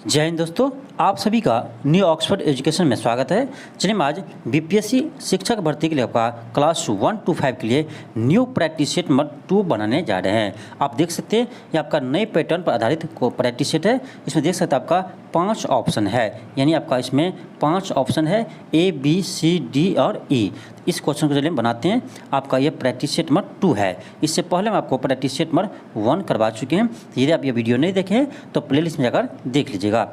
जय हिंद दोस्तों, आप सभी का न्यू ऑक्सफोर्ड एजुकेशन में स्वागत है। चलिए हम आज बीपीएससी शिक्षक भर्ती के लिए आपका क्लास 1 to 5 के लिए न्यू प्रैक्टिस सेट नंबर 2 बनाने जा रहे हैं। आप देख सकते हैं ये आपका नए पैटर्न पर आधारित को प्रैक्टिस सेट है। इसमें देख सकते हैं आपका 5 ऑप्शन है, यानी आपका इसमें 5 ऑप्शन है A, B, C, D और E। इस क्वेश्चन को चलिए बनाते हैं। आपका ये प्रैक्टिस सेट नंबर 2 है। इससे पहले हम आपको प्रैक्टिस सेट नंबर 1 करवा चुके हैं। यदि आप ये वीडियो नहीं देखे हैं तो प्लेलिस्ट में जाकर देख लीजिएगा।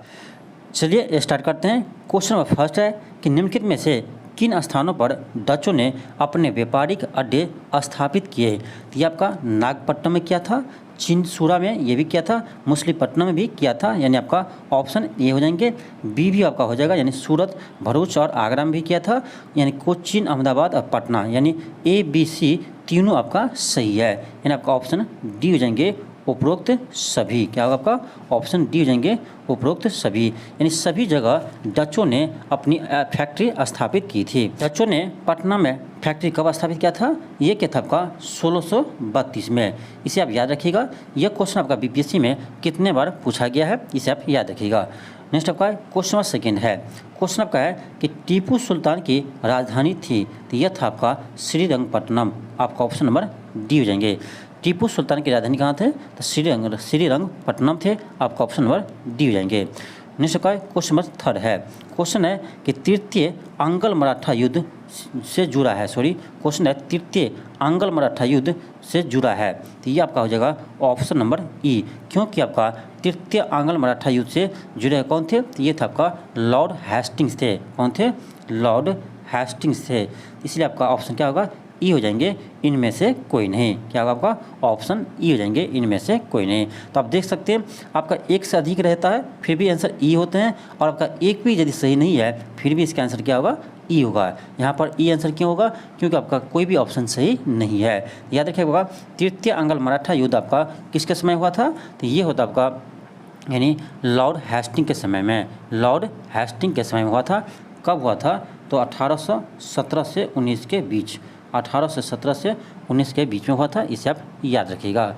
चलिए स्टार्ट करते हैं। क्वेश्चन नंबर फर्स्ट है कि निम्नलिखित में से किन स्थानों पर डचों ने अपने व्यापारिक अड्डे स्थापित किए। तो ये आपका नागपट्टनम में किया था, चिंसूरा में ये भी किया था, मछलीपट्टनम में भी किया था, यानी आपका ऑप्शन ये हो जाएंगे। बी भी आपका हो जाएगा, यानी सूरत, भरूच और आगरा में भी किया था, यानी कोचीन, अहमदाबाद और पटना, यानी ए बी सी तीनों आपका सही है, यानी आपका ऑप्शन डी हो जाएंगे उपरोक्त सभी। क्या होगा आपका ऑप्शन डी हो जाएंगे उपरोक्त सभी, यानी सभी जगह डचों ने अपनी फैक्ट्री स्थापित की थी। डचों ने पटना में फैक्ट्री कब स्थापित किया था? ये क्या था आपका 1632 में। इसे आप याद रखिएगा। यह क्वेश्चन आपका बीपीएससी में कितने बार पूछा गया है, इसे आप याद रखिएगा। नेक्स्ट आपका क्वेश्चन नंबर सेकेंड है। क्वेश्चन आपका है कि टीपू सुल्तान की राजधानी थी, तो यह था आपका श्रीरंगपट्टनम। आपका ऑप्शन नंबर डी हो जाएंगे। टीपू सुल्तान की राजधानी कहाँ थे? तो श्रीरंगपट्टनम थे। आपका ऑप्शन नंबर डी हो जाएंगे। नेक्स्ट का क्वेश्चन नंबर थर्ड है। क्वेश्चन है कि तृतीय अंगल मराठा युद्ध से जुड़ा है। क्वेश्चन है तृतीय अंगल मराठा युद्ध से जुड़ा है, तो ये आपका हो जाएगा ऑप्शन नंबर ई। क्योंकि आपका तृतीय अंगल मराठा युद्ध से जुड़े कौन थे? तो ये था आपका लॉर्ड हेस्टिंग्स थे। कौन थे? लॉर्ड हेस्टिंग्स थे। इसलिए आपका ऑप्शन क्या होगा? ई हो जाएंगे, इनमें से कोई नहीं। क्या होगा आपका? ऑप्शन ई हो जाएंगे, इनमें से कोई नहीं। तो आप देख सकते हैं आपका एक से अधिक रहता है फिर भी आंसर ई होते हैं, और आपका एक भी यदि सही नहीं है फिर भी इसका आंसर क्या होगा? ई होगा। यहाँ पर ई आंसर क्यों होगा? क्योंकि आपका कोई भी ऑप्शन सही नहीं है। याद रखिएगा तृतीय अंगल मराठा युद्ध आपका किसके समय हुआ था? तो ये होता आपका यानी लॉर्ड हेस्टिंग के समय में। लॉर्ड हेस्टिंग के समय में हुआ था। कब हुआ था? तो 1817 से 19 के बीच। 1817 से 19 के बीच में हुआ था। इसे आप याद रखिएगा।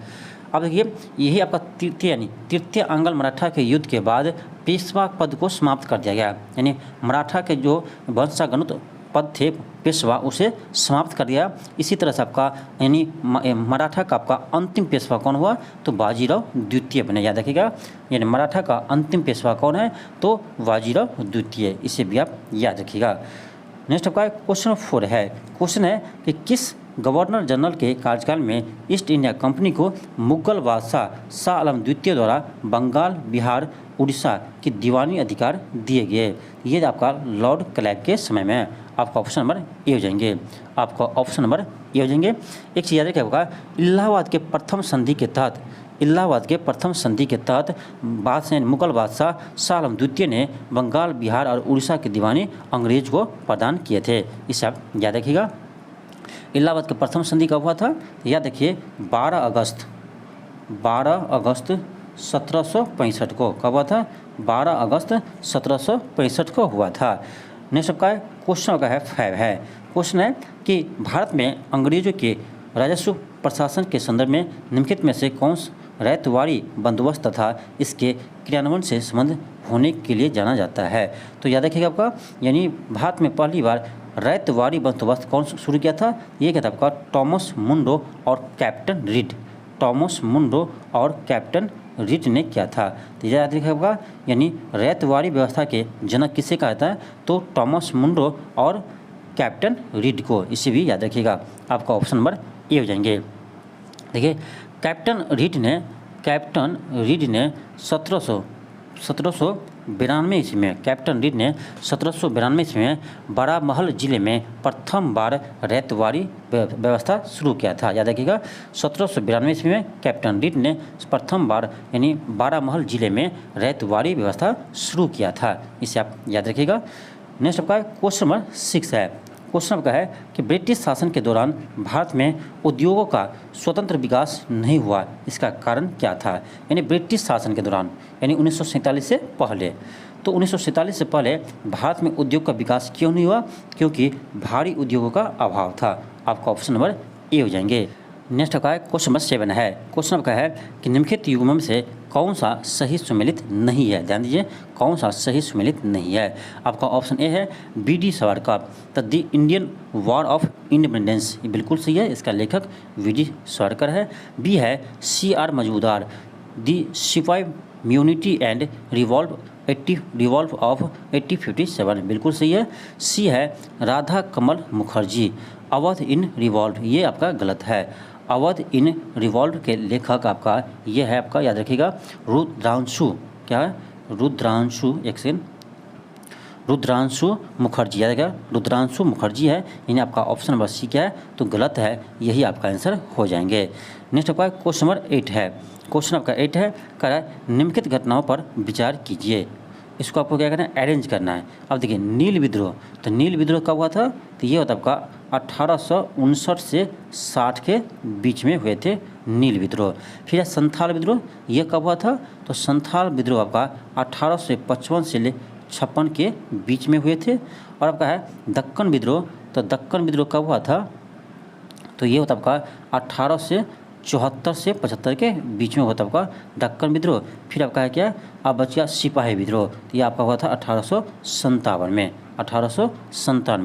अब देखिए यही आपका तृतीय अंगल मराठा के युद्ध के बाद पेशवा पद को समाप्त कर दिया गया, यानी मराठा के जो वंशागणुत पद थे पेशवा उसे समाप्त कर दिया। इसी तरह से आपका यानी मराठा का आपका अंतिम पेशवा कौन हुआ? तो बाजीराव द्वितीय बने। याद रखिएगा, यानी मराठा का अंतिम पेशवा कौन है? तो बाजीराव द्वितीय। इसे भी आप याद रखिएगा। नेक्स्ट आपका क्वेश्चन 4 है। क्वेश्चन है कि किस गवर्नर जनरल के कार्यकाल में ईस्ट इंडिया कंपनी को मुगल बादशाह शाह आलम द्वितीय द्वारा बंगाल, बिहार, उड़ीसा की दीवानी अधिकार दिए गए? ये आपका लॉर्ड क्लाइव के समय में। आपका ऑप्शन नंबर ए हो जाएंगे। आपका ऑप्शन नंबर ए हो जाएंगे। एक चीज़ याद रखिएगा, इलाहाबाद के प्रथम संधि के तहत मुगल बादशाह शाह आलम द्वितीय ने बंगाल, बिहार और उड़ीसा की दीवानी अंग्रेज को प्रदान किए थे। इसे आप याद रखिएगा। इलाहाबाद के प्रथम संधि कब हुआ था? याद रखिए 12 अगस्त 1765 को। कब हुआ था? 12 अगस्त 1765 को हुआ था। नेक्स्ट आपका क्वेश्चन का है 5 है। क्वेश्चन है कि भारत में अंग्रेजों के राजस्व प्रशासन के संदर्भ में निम्नलिखित में से कौन रैयतवाड़ी बंदोबस्त तथा इसके क्रियान्वयन से संबंध होने के लिए जाना जाता है? तो याद रखिएगा आपका यानी भारत में पहली बार रैयतवाड़ी बंदोबस्त कौन शुरू किया था? ये क्या था आपका? टॉमस मुंडो और कैप्टन रीड। टॉमस मुंडो और कैप्टन रीड ने किया था। तो याद रखिएगा यानी रैयतवाड़ी व्यवस्था के जनक किसे कहा जाता है? तो टॉमस मुंडो और कैप्टन रीड को। इसे भी याद रखिएगा। आपका ऑप्शन नंबर ए हो जाएंगे। देखिए कैप्टन रीड ने 1792 ईस्वी में कैप्टन रीड ने 1792 ईस्वी में बारामहल जिले में प्रथम बार रैयतवाड़ी व्यवस्था शुरू किया था। याद रखिएगा 1792 ईस्वी में कैप्टन रीड ने प्रथम बार यानी बारामहल जिले में रैयतवाड़ी व्यवस्था शुरू किया था। इसे आप याद रखिएगा। नेक्स्ट आपका क्वेश्चन नंबर 6 है। क्वेश्चन आपका है कि ब्रिटिश शासन के दौरान भारत में उद्योगों का स्वतंत्र विकास नहीं हुआ, इसका कारण क्या था? यानी ब्रिटिश शासन के दौरान यानी 1947 से पहले। तो 1947 से पहले भारत में उद्योग का विकास क्यों नहीं हुआ? क्योंकि भारी उद्योगों का अभाव था। आपका ऑप्शन नंबर ए हो जाएंगे। नेक्स्ट आपका क्वेश्चन नंबर 7 है। क्वेश्चन आपका है कि निम्नलिखित युग्मों में से कौन सा सही सुमेलित नहीं है? ध्यान दीजिए, कौन सा सही सुमेलित नहीं है? आपका ऑप्शन ए है BD. Savarkar, the Indian war of independence, ये बिल्कुल सही है, इसका लेखक वी.डी. सावरकर है। बी है C.R. मजूमदार, द सिपाही म्यूनिटी एंड रिवॉल्व ऑफ 1857, बिल्कुल सही है। सी है राधा कमल मुखर्जी, अवध इन रिवॉल्व, ये आपका गलत है। अवध इन रिवॉल्व के लेखक आपका ये है, आपका याद रखिएगा, रुद्रांशु, क्या है? रुद्रांशु मुखर्जी, याद रखिएगा, रुद्रांशु मुखर्जी है। यानी आपका ऑप्शन नंबर सी क्या है? तो गलत है, यही आपका आंसर हो जाएंगे। नेक्स्ट आपका क्वेश्चन नंबर 8 है। क्वेश्चन आपका 8 है, कह रहा है निम्नलिखित घटनाओं पर विचार कीजिए। इसको आपको क्या करना है? अरेंज करना है। अब देखिए नील विद्रोह, तो नील विद्रोह कब हुआ था? तो ये होता आपका 1859 से 60 के बीच में हुए थे नील विद्रोह। फिर संथाल विद्रोह, ये कब हुआ था? तो संथाल विद्रोह आपका 1855 से 56 के बीच में हुए थे। और आपका है दक्कन विद्रोह, तो दक्कन विद्रोह कब हुआ था? तो ये होता आपका 1874 से 75 के बीच में होता आपका दक्कन विद्रोह। फिर आपका है क्या? अब बच गया सिपाही विद्रोह, तो ये आपका हुआ था 1857 में, 57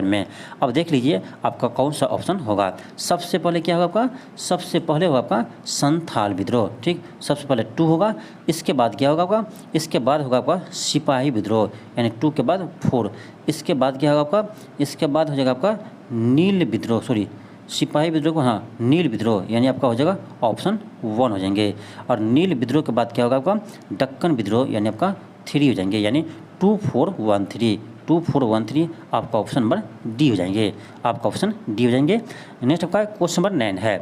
में। अब देख लीजिए आपका कौन सा ऑप्शन होगा। सबसे पहले क्या होगा आपका? सबसे पहले होगा आपका संथाल विद्रोह, ठीक, सबसे पहले 2 होगा। इसके बाद क्या होगा आपका? इसके बाद होगा आपका सिपाही विद्रोह, यानी 2 के बाद 4। इसके बाद क्या होगा आपका? इसके बाद हो जाएगा आपका नील विद्रोह, सिपाही विद्रोह को, हाँ, नील विद्रोह, यानी आपका हो जाएगा ऑप्शन 1 हो जाएंगे। और नील विद्रोह के बाद क्या होगा आपका? दक्कन विद्रोह, यानी आपका 3 हो जाएंगे, यानी 2413 आपका ऑप्शन नंबर डी हो जाएंगे, आपका ऑप्शन डी हो जाएंगे। नेक्स्ट आपका क्वेश्चन नंबर 9 है।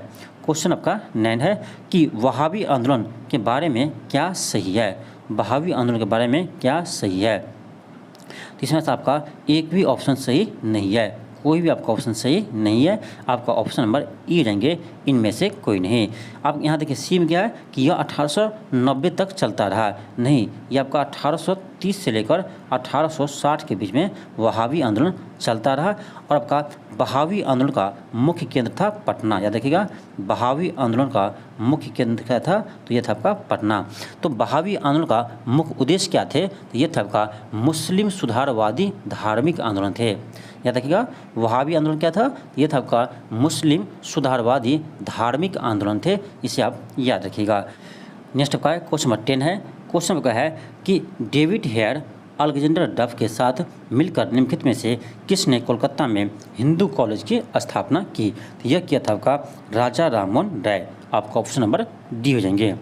क्वेश्चन आपका 9 है कि वहाबी आंदोलन के बारे में क्या सही है? वहाबी आंदोलन के बारे में क्या सही है? तो इसमें से आपका एक भी ऑप्शन सही नहीं है, कोई भी आपका ऑप्शन सही नहीं है। आपका ऑप्शन नंबर ई हो जाएंगे, इनमें से कोई नहीं। आप यहाँ देखिए सी में क्या है कि यह 1890 तक चलता रहा, नहीं, ये आपका 1830 से लेकर 1860 के बीच में वहाबी आंदोलन चलता रहा। और आपका बहावी आंदोलन का मुख्य केंद्र था पटना, याद रखिएगा, बहावी आंदोलन का मुख्य केंद्र क्या था? तो ये था आपका पटना। तो बहावी आंदोलन का मुख्य उद्देश्य क्या थे? तो ये था आपका मुस्लिम सुधारवादी धार्मिक आंदोलन थे, याद रखिएगा। वहाबी आंदोलन क्या था? ये था आपका मुस्लिम सुधारवादी धार्मिक आंदोलन थे, इसे आप याद रखिएगा। नेक्स्ट आपका क्वेश्चन नंबर 10 है। क्वेश्चन का है कि डेविड हेयर अलेक्जेंडर डफ के साथ मिलकर निम्नलिखित में से किसने कोलकाता में हिंदू कॉलेज की स्थापना की? तो यह किया था आपका राजा राममोहन राय, आपका ऑप्शन नंबर डी हो जाएंगे,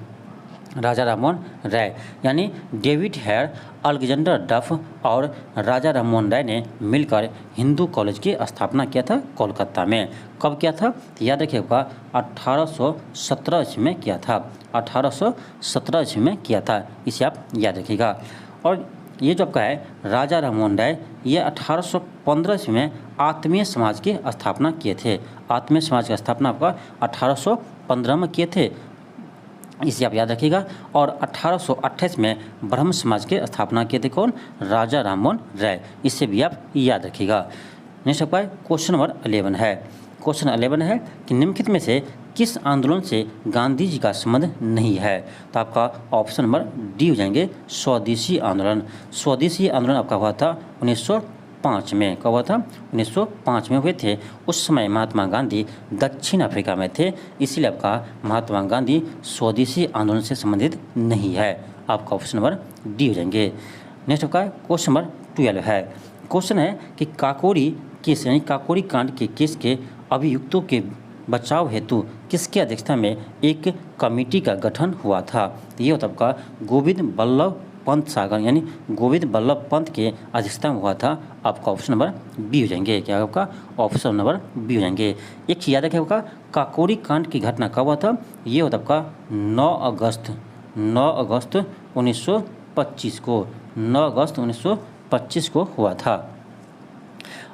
राजा राममोहन राय। यानी डेविड हेयर अलेक्जेंडर डफ और राजा राममोहन राय ने मिलकर हिंदू कॉलेज की स्थापना किया था कोलकाता में। कब किया था? तो याद रखिएगा 1817 ईस्वी में किया था, 1817 ईस्वी में किया था, इसे आप याद रखिएगा। और ये जो आपका है राजा राममोहन राय, ये 1815 ईस्वी में आत्मीय समाज की स्थापना किए थे। आत्मीय समाज की स्थापना आपका 1815 में किए थे, इसे आप याद रखिएगा। और 1828 में ब्रह्म समाज की स्थापना किए थे कौन? राजा राममोहन राय, इसे भी आप याद रखिएगा। नेक्स्ट आपका क्वेश्चन नंबर 11 है। क्वेश्चन 11 है कि निम्नलिखित में से किस आंदोलन से गांधी जी का संबंध नहीं है? तो आपका ऑप्शन नंबर डी हो जाएंगे, स्वदेशी आंदोलन। स्वदेशी आंदोलन आपका हुआ था 1905 में, कब हुआ था? 1905 में हुए थे। उस समय महात्मा गांधी दक्षिण अफ्रीका में थे, इसीलिए आपका महात्मा गांधी स्वदेशी आंदोलन से संबंधित नहीं है, आपका ऑप्शन नंबर डी हो जाएंगे। नेक्स्ट आपका क्वेश्चन नंबर 12 है। क्वेश्चन है कि काकोरी केस, यानी काकोरी कांड के केस के अभियुक्तों के बचाव हेतु किसकी अध्यक्षता में एक कमेटी का गठन हुआ था? तो ये होता आपका गोविंद बल्लभ पंत सागर, यानी गोविंद बल्लभ पंत के अध्यक्षता में हुआ था, आपका ऑप्शन नंबर बी हो जाएंगे, क्या आपका ऑप्शन नंबर बी हो जाएंगे। एक चीज़ याद रखिएगा, काकोरी कांड की घटना कब हुआ था? ये होता आपका 9 अगस्त 1925 को, 9 अगस्त 1925 को हुआ था।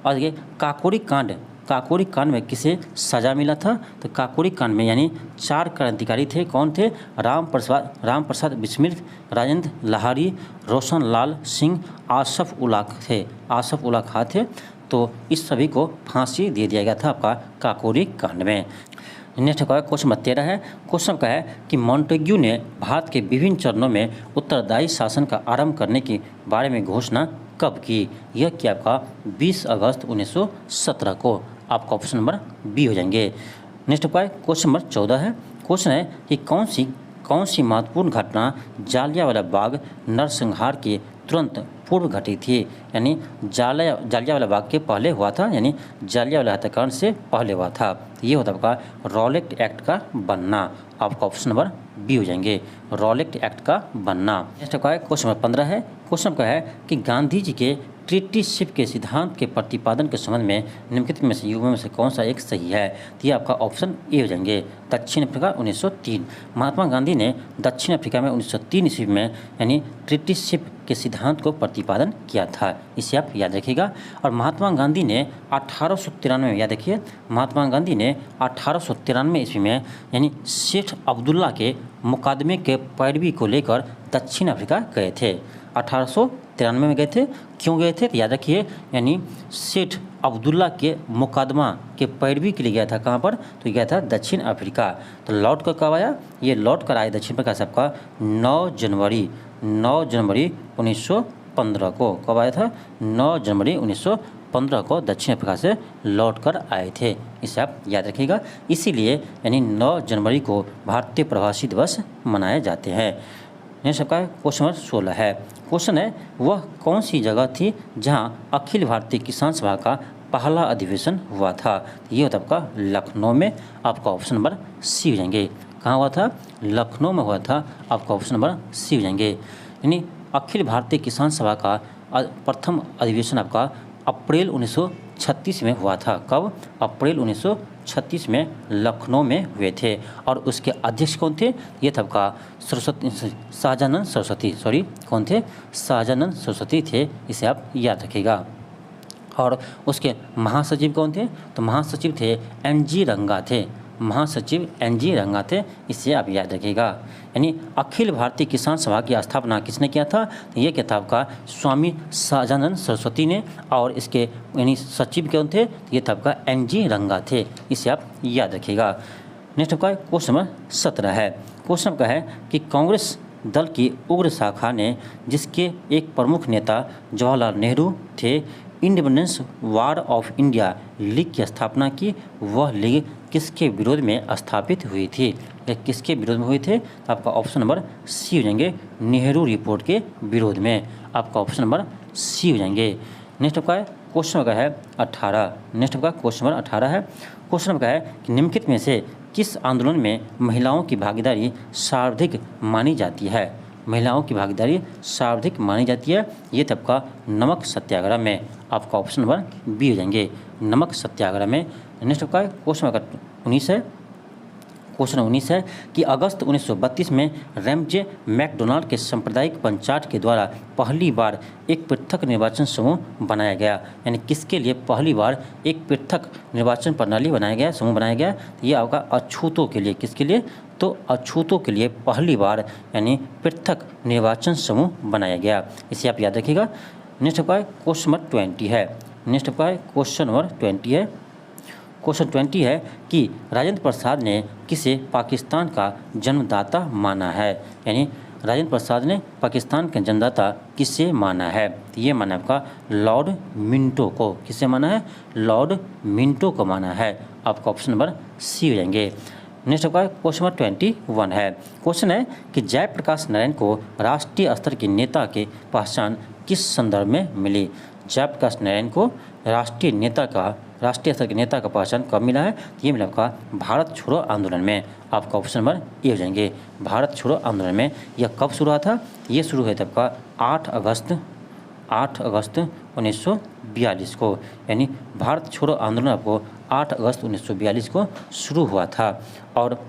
और देखिए काकोरी कांड में किसे सजा मिला था? तो काकोरी कांड में यानी 4 क्रांतिकारी थे, कौन थे? राम प्रसाद बिस्मिल, राजेंद्र लाहिड़ी, रोशन लाल सिंह, आसफ उल्ला खां थे। तो इस सभी को फांसी दे दिया गया था आपका काकोरी कांड में। नेक्स्ट का क्वेश्चन नंबर 13 है। क्वेश्चन का है कि मॉन्टेग्यू ने भारत के विभिन्न चरणों में उत्तरदायी शासन का आरंभ करने के बारे में घोषणा कब की? यह किया आपका 20 अगस्त 1917 को। आपका ऑप्शन नंबर बी हो जाएंगे। नेक्स्ट का क्वेश्चन नंबर 14 है। क्वेश्चन है कि कौन सी महत्वपूर्ण घटना जालियांवाला बाग नरसंहार के तुरंत पूर्व घटी थी? यानी जालियांवाला बाग के पहले हुआ था, यानी जालियांवाला हत्याकांड से पहले हुआ था। ये होता है आपका रॉलेट एक्ट का बनना। आपका ऑप्शन नंबर बी हो जाएंगे, रॉलेट एक्ट का बनना। नेक्स्ट का है क्वेश्चन नंबर 15 है। क्वेश्चन का है कि गांधी जी के ट्रीटीशिप के सिद्धांत के प्रतिपादन के संबंध में निम्नलिखित में से युगों में से कौन सा एक सही है? तो ये आपका ऑप्शन ए हो जाएंगे, दक्षिण अफ्रीका 1903। महात्मा गांधी ने दक्षिण अफ्रीका में 1903 ईस्वी में यानी ट्रीटीशिप के सिद्धांत को प्रतिपादन किया था। इसे आप याद रखिएगा। और महात्मा गांधी ने 1893 में, याद रखिए, महात्मा गांधी ने 1893 ईस्वी में यानी शेख अब्दुल्ला के मुकदमे के पैरवी को लेकर दक्षिण अफ्रीका गए थे। 1893 में गए थे। क्यों गए थे? तो याद रखिए, यानी शेख अब्दुल्ला के मुकदमा के पैरवी के लिए गया था। कहाँ पर? तो गया था दक्षिण अफ्रीका। तो लौट कर कब आया? ये लौट कर आया दक्षिण अफ्रीका से आपका 9 जनवरी 1915 को। कब आया था? 9 जनवरी 1915 को दक्षिण अफ्रीका से लौट कर आए थे। इसे आप याद रखिएगा। इसीलिए यानी 9 जनवरी को भारतीय प्रवासी दिवस मनाए जाते हैं। नेक्स्ट आपका क्वेश्चन नंबर 16 है। क्वेश्चन है वह कौन सी जगह थी जहां अखिल भारतीय किसान सभा का पहला अधिवेशन हुआ था? ये होता आपका लखनऊ में। आपका ऑप्शन नंबर सी हो जाएंगे। कहाँ हुआ था? लखनऊ में हुआ था। आपका ऑप्शन नंबर सी हो जाएंगे। यानी अखिल भारतीय किसान सभा का प्रथम अधिवेशन आपका अप्रैल 1936 में हुआ था। कब? अप्रैल 1936 में लखनऊ में हुए थे। और उसके अध्यक्ष कौन थे? ये था आपका शाहजानंद सरस्वती। कौन थे? शाहजानंद सरस्वती थे। इसे आप याद रखिएगा। और उसके महासचिव कौन थे? तो महासचिव थे NG रंगा थे। महासचिव NG रंगा थे। इसे आप याद रखिएगा। यानी अखिल भारतीय किसान सभा की स्थापना किसने किया था? तो ये किताब का स्वामी शाहजानंद सरस्वती ने। और इसके यानी सचिव कौन थे? ये था आपका NG रंगा थे। इसे आप याद रखिएगा। नेक्स्ट आपका क्वेश्चन नंबर 17 है। क्वेश्चन का है कि कांग्रेस दल की उग्र शाखा ने, जिसके एक प्रमुख नेता जवाहरलाल नेहरू थे, independence war of India league की स्थापना की। वह लीग किसके विरोध में स्थापित हुई थी? या किसके विरोध में हुई थे? आपका ऑप्शन नंबर सी हो जाएंगे, नेहरू रिपोर्ट के विरोध में। आपका ऑप्शन नंबर सी हो जाएंगे। नेक्स्ट आपका क्वेश्चन का है 18। नेक्स्ट आपका क्वेश्चन नंबर 18 है। क्वेश्चन का है कि निम्नलिखित में से किस आंदोलन में महिलाओं की भागीदारी सर्वाधिक मानी जाती है? महिलाओं की भागीदारी सर्वाधिक मानी जाती है। ये था आपका नमक सत्याग्रह में। आपका ऑप्शन नंबर बी हो जाएंगे, नमक सत्याग्रह में। नेक्स्ट आपका क्वेश्चन नंबर 19 है। क्वेश्चन 19 है कि अगस्त 1932 में रैमजे मैकडोनाल्ड के सांप्रदायिक पंचायत के द्वारा पहली बार एक पृथक निर्वाचन समूह बनाया गया। यानी किसके लिए पहली बार एक पृथक निर्वाचन प्रणाली बनाया गया, समूह बनाया गया? ये आपका अछूतों के लिए। किसके लिए? तो अछूतों के लिए पहली बार यानी पृथक निर्वाचन समूह बनाया गया। इसे आप याद रखिएगा। नेक्स्ट आपका क्वेश्चन नंबर 20 है। नेक्स्ट आपका क्वेश्चन नंबर 20 है। क्वेश्चन 20 है कि राजेंद्र प्रसाद ने किसे पाकिस्तान का जन्मदाता माना है? यानी राजेंद्र प्रसाद ने पाकिस्तान के जन्मदाता किसे माना है? ये माना आपका लॉर्ड मिंटो को। किसे माना है? लॉर्ड मिंटो को माना है। आपका ऑप्शन नंबर सी हो जाएंगे। नेक्स्ट आपका क्वेश्चन नंबर 21 है। क्वेश्चन है कि जयप्रकाश नारायण को राष्ट्रीय स्तर के नेता की पहचान किस संदर्भ में मिली? जयप्रकाश नारायण को राष्ट्रीय स्तर के नेता का पहचान कब मिला है? ये मिला आपका भारत छोड़ो आंदोलन में। आपका ऑप्शन नंबर ए हो जाएंगे, भारत छोड़ो आंदोलन में। यह कब शुरू हुआ था? ये शुरू हुआ था आपका 8 अगस्त 1942 को। यानी भारत छोड़ो आंदोलन आपको 8 अगस्त 1942 को शुरू हुआ था। और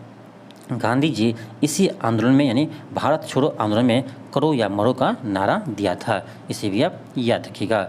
गांधी जी इसी आंदोलन में यानी भारत छोड़ो आंदोलन में करो या मरो का नारा दिया था। इसे भी आप याद रखिएगा।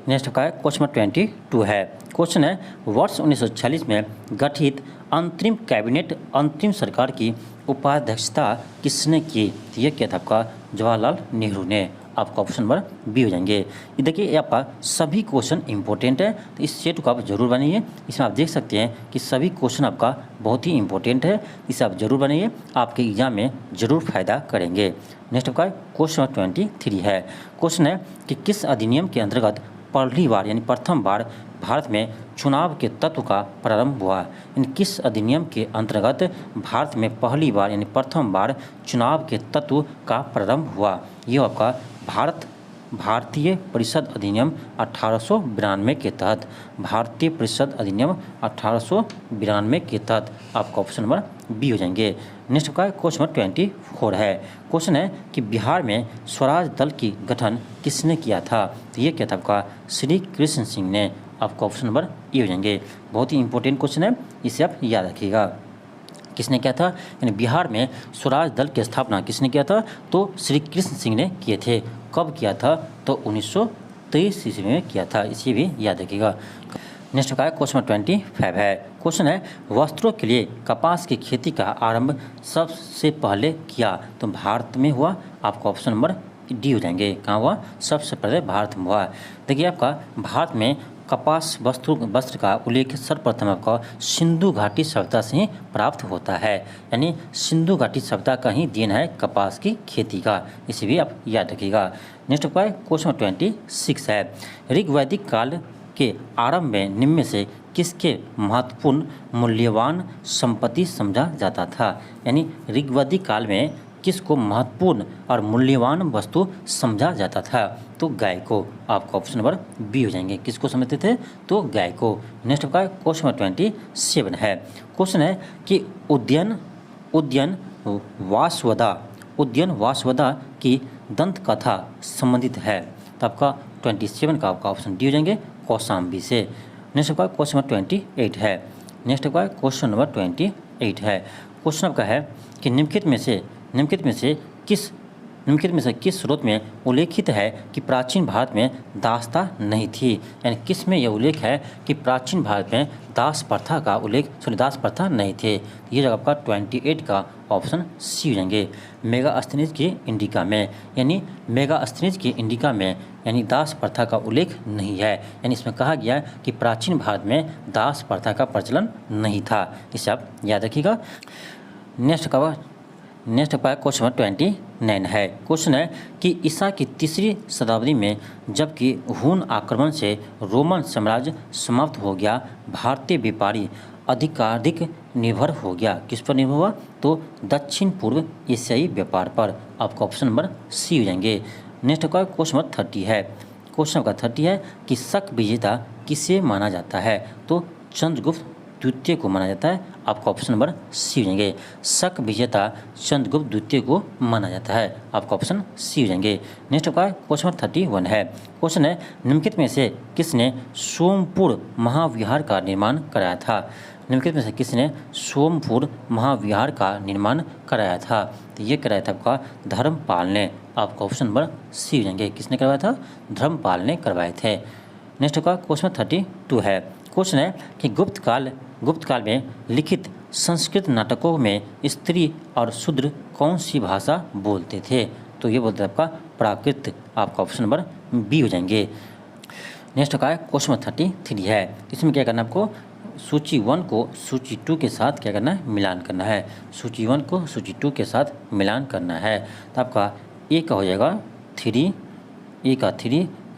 नेक्स्ट का क्वेश्चन नंबर 22 है। क्वेश्चन है वर्ष 1946 में गठित अंतरिम कैबिनेट अंतरिम सरकार की उपाध्यक्षता किसने की? यह क्या था आपका जवाहरलाल नेहरू ने। आपका ऑप्शन नंबर बी हो जाएंगे। ये देखिए ये आपका सभी क्वेश्चन इंपॉर्टेंट है, तो इस सेट को आप जरूर बनाइए। इसमें आप देख सकते हैं कि सभी क्वेश्चन आपका बहुत ही इंपॉर्टेंट है, इसे आप जरूर बनाइए, आपके एग्जाम में जरूर फायदा करेंगे। नेक्स्ट आपका क्वेश्चन नंबर 23 है। क्वेश्चन है कि किस अधिनियम के अंतर्गत पहली बार यानी प्रथम बार भारत में चुनाव के तत्व का प्रारंभ हुआ। यानी किस अधिनियम के अंतर्गत भारत में पहली बार यानी प्रथम बार चुनाव के तत्व का प्रारंभ हुआ। यह आपका भारतीय परिषद अधिनियम 1892 के तहत, भारतीय परिषद अधिनियम 1892 के तहत आपका ऑप्शन नंबर बी हो जाएंगे। नेक्स्ट का क्वेश्चन नंबर 24 है। क्वेश्चन है कि बिहार में स्वराज दल की गठन किसने किया था। तो ये क्या था आपका श्री कृष्ण सिंह ने। आपका ऑप्शन नंबर ए हो जाएंगे। बहुत ही इंपॉर्टेंट क्वेश्चन है, इसे आप याद रखिएगा। किसने किया था, यानी बिहार में स्वराज दल की स्थापना किसने किया था, तो श्री कृष्ण सिंह ने किए थे। कब किया था, तो 1923 ईस्वी में किया था, इसे भी याद रखिएगा। नेक्स्ट का क्वेश्चन 25 है। क्वेश्चन है वस्त्रों के लिए कपास की खेती का आरंभ सबसे पहले किया, तो भारत में हुआ। आपका ऑप्शन नंबर डी हो जाएंगे। कहाँ हुआ, सबसे पहले भारत में हुआ। देखिए आपका भारत में कपास वस्त्र का उल्लेख सर्वप्रथम आपका सिंधु घाटी सभ्यता से ही प्राप्त होता है। यानी सिंधु घाटी सभ्यता का ही देन है कपास की खेती का, इसे भी आप याद रखिएगा। नेक्स्ट आपका क्वेश्चन 26 है। ऋग्वैदिक काल के आरंभ में निम्न में से किसके महत्वपूर्ण मूल्यवान संपत्ति समझा जाता था। यानी ऋग्वैदिक काल में किसको महत्वपूर्ण और मूल्यवान वस्तु समझा जाता था, तो गाय को। आपका ऑप्शन नंबर बी हो जाएंगे। किसको समझते थे, तो गाय को। नेक्स्ट आपका क्वेश्चन 27 है। क्वेश्चन है कि उद्यान वासवदा की दंत कथा संबंधित है, तो आपका 27 का आपका ऑप्शन डी हो जाएंगे, कौशाम्बी से। नेक्स्ट आपका क्वेश्चन नंबर 28 है। नेक्स्ट आपका क्वेश्चन नंबर 28 है। क्वेश्चन आपका है कि निम्नलिखित में से किस स्रोत में उल्लेखित है कि प्राचीन भारत में दासता नहीं थी। यानी किस में यह उल्लेख है कि प्राचीन भारत में दास प्रथा नहीं थे। ये जगह आपका 28 का ऑप्शन सी हो जाएंगे। मेगास्थनीज के इंडिका में, यानी मेगास्थनीज के इंडिका में यानी दास प्रथा का उल्लेख नहीं है। यानी इसमें कहा गया कि प्राचीन भारत में दास प्रथा का प्रचलन नहीं था, इसे आप याद रखिएगा। नेक्स्ट का क्वेश्चन 29 है। क्वेश्चन है कि ईसा की 3री शताब्दी में जबकि हुन आक्रमण से रोमन साम्राज्य समाप्त हो गया, भारतीय व्यापारी अधिकाधिक निर्भर हो गया। किस पर निर्भर हुआ, तो दक्षिण पूर्व एशियाई व्यापार पर। आपका ऑप्शन नंबर सी हो जाएंगे। नेक्स्ट का क्वेश्चन 30 है। क्वेश्चन का 30 है कि शक विजेता किसे माना जाता है, तो चंद्रगुप्त द्वितीय को माना जाता है। आपका ऑप्शन नंबर सी हो जाएंगे। शक विजेता चंद्रगुप्त द्वितीय को माना जाता है। आपका ऑप्शन सी हो जाएंगे। नेक्स्ट आपका क्वेश्चन 31 है। क्वेश्चन है निम्नलिखित में से किसने सोमपुर महाविहार का निर्माण कराया था। निम्नलिखित में से किसने सोमपुर महाविहार का निर्माण कराया था, तो ये कराया था आपका धर्मपाल ने। आपका ऑप्शन नंबर सी हो जाएंगे। किसने करवाया था, धर्मपाल ने करवाए थे। नेक्स्ट का क्वेश्चन 32 है। क्वेश्चन है कि गुप्त काल में लिखित संस्कृत नाटकों में स्त्री और शूद्र कौन सी भाषा बोलते थे, तो ये बोलते थे आपका प्राकृत। आपका ऑप्शन नंबर बी हो जाएंगे। नेक्स्ट का क्वेश्चन 33 है। इसमें क्या करना है आपको, सूची 1 को सूची 2 के साथ क्या करना है, मिलान करना है। सूची 1 को सूची 2 के साथ मिलान करना है। तो आपका ए का हो जाएगा 3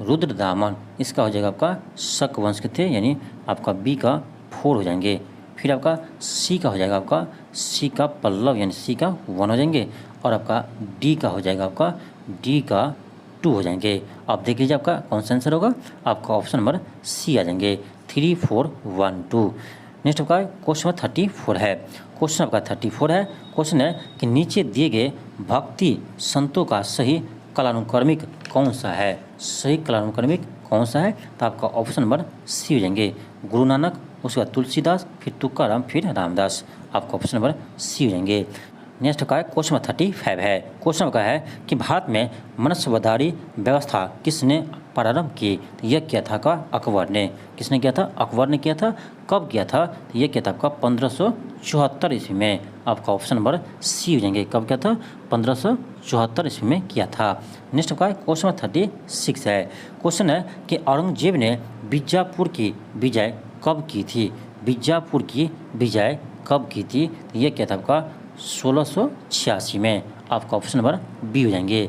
रुद्रदामन, इसका हो जाएगा आपका शक वंश के थे, यानी आपका बी का 4 हो जाएंगे। फिर आपका सी का हो जाएगा आपका सी का पल्लव, यानी सी का 1 हो जाएंगे। और आपका डी का हो जाएगा आपका डी का 2 हो जाएंगे। आप देख लीजिए आपका कौन सा आंसर होगा, आपका ऑप्शन नंबर सी आ जाएंगे, 3 4 1 2। नेक्स्ट आपका क्वेश्चन 34 है। क्वेश्चन आपका 34 है। क्वेश्चन है कि नीचे दिए गए भक्ति संतों का सही कालानुक्रमिक कौन सा है। सही कालानुक्रमिक कौन सा है, तो आपका ऑप्शन नंबर सी हो जाएंगे, गुरु नानक, उसके बाद तुलसीदास, फिर तुकाराम, फिर रामदास। आपका ऑप्शन नंबर सी हो जाएंगे। नेक्स्ट का है क्वेश्चन नंबर 35 है। क्वेश्चन का है कि भारत में मनस्वधारी व्यवस्था किसने प्रारंभ की? तो यह किया था का अकबर ने। किसने किया था? अकबर ने किया था। कब किया था? तो यह किया था आपका 1574 ईस्वी में। आपका ऑप्शन नंबर सी हो जाएंगे। कब किया था? 1574 ईस्वी में किया था। नेक्स्ट का क्वेश्चन नंबर 36 है। क्वेश्चन है कि औरंगजेब ने बीजापुर की विजय कब की थी? बीजापुर की विजय कब की थी? तो यह क्या था आपका 1686 में। आपका ऑप्शन नंबर बी हो जाएंगे।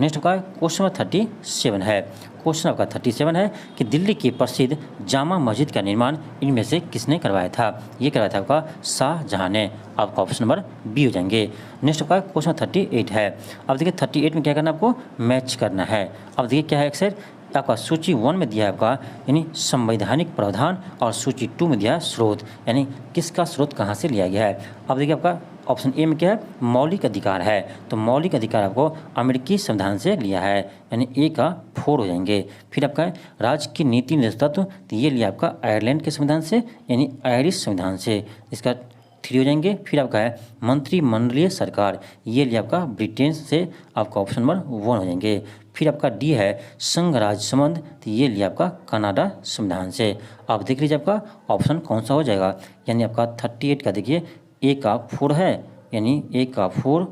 नेक्स्ट का क्वेश्चन नंबर 37 है। क्वेश्चन आपका 37 है कि दिल्ली की प्रसिद्ध जामा मस्जिद का निर्माण इनमें से किसने करवाया था? ये करवाया था आपका शाहजहां ने। आपका ऑप्शन नंबर बी हो जाएंगे। नेक्स्ट का क्वेश्चन 38 है। अब देखिए 38 में क्या करना है आपको? मैच करना है। अब देखिए क्या है एक्सर आपका सूची 1 में दिया है आपका यानी संवैधानिक प्रावधान और सूची 2 में दिया है स्रोत, यानी किसका स्रोत कहाँ से लिया गया है। अब देखिए आपका ऑप्शन ए में क्या है? मौलिक अधिकार है। तो मौलिक अधिकार आपको अमेरिकी संविधान से लिया है, यानी ए का 4 हो जाएंगे। फिर आपका है राज्य की नीति निर्देश तत्व, तो ये लिया आपका आयरलैंड के संविधान से, यानी आयरिश संविधान से, इसका 3 हो जाएंगे। फिर आपका है मंत्रिमंडलीय सरकार, ये लिया आपका ब्रिटेन से, आपका ऑप्शन नंबर 1 हो जाएंगे। फिर आपका डी है संघ राज्य संबंध, तो ये लिया आपका कनाडा संविधान से। आप देख लीजिए आपका ऑप्शन कौन सा हो जाएगा, यानी आपका 38 का देखिए ए का 4 है, यानी ए का 4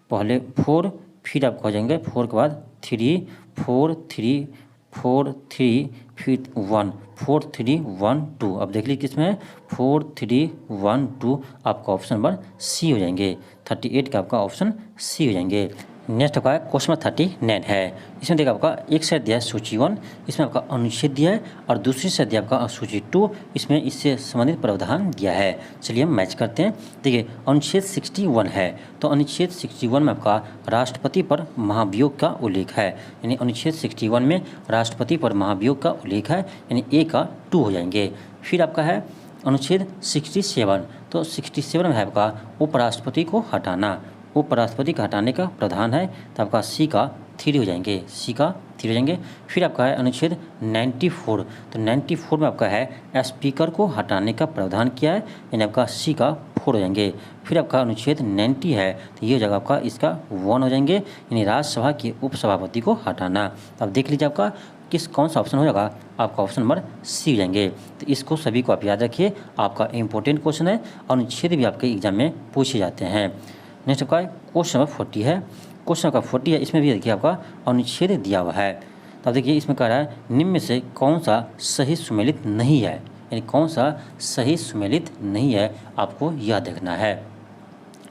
पहले 4, फिर आपको हो जाएंगे 4 के बाद 3 4 3 4 3 फिर 1 4 3 1 2। अब देख लीजिए किसमें है? 4 3 1 2। आपका ऑप्शन नंबर सी हो जाएंगे। 38 का आपका ऑप्शन सी हो जाएंगे। नेक्स्ट आपका क्वेश्चन नंबर 39 है। इसमें देखा आपका एक से दिया है सूची 1, इसमें आपका अनुच्छेद दिया है, और दूसरी से दिया आपका सूची 2, इसमें इससे संबंधित प्रावधान दिया है। चलिए हम मैच करते हैं। देखिए अनुच्छेद 61 है, तो अनुच्छेद 61 में आपका राष्ट्रपति पर महाभियोग का उल्लेख है, यानी अनुच्छेद 61 में राष्ट्रपति पर महाभियोग का उल्लेख है, यानी ए का 2 हो जाएंगे। फिर आपका है अनुच्छेद 67, तो 67 में है आपका उपराष्ट्रपति को हटाना, उपराष्ट्रपति का हटाने का प्रावधान है, तो आपका सी का 3 हो जाएंगे, सी का 3 हो जाएंगे। फिर आपका है अनुच्छेद 94, तो 94 में आपका है स्पीकर को हटाने का प्रावधान किया है, यानी आपका सी का 4 हो जाएंगे। फिर आपका अनुच्छेद 90 है, तो ये जगह आपका इसका 1 हो जाएंगे, यानी राज्यसभा के उपसभापति को हटाना। अब देख लीजिए आपका कौन सा ऑप्शन हो जाएगा? आपका ऑप्शन नंबर सी हो जाएंगे। तो इसको सभी को आप याद रखिए, आपका इंपॉर्टेंट क्वेश्चन है, अनुच्छेद भी आपके एग्जाम में पूछे जाते हैं। नेक्स्ट आपका क्वेश्चन नंबर 40 है। क्वेश्चन का 40 है, इसमें भी देखिए आपका अनुच्छेद दिया हुआ है। तो देखिए इसमें कह रहा है निम्न में से कौन सा सही सुमेलित नहीं है, यानी कौन सा सही सुमेलित नहीं है, आपको यह देखना है।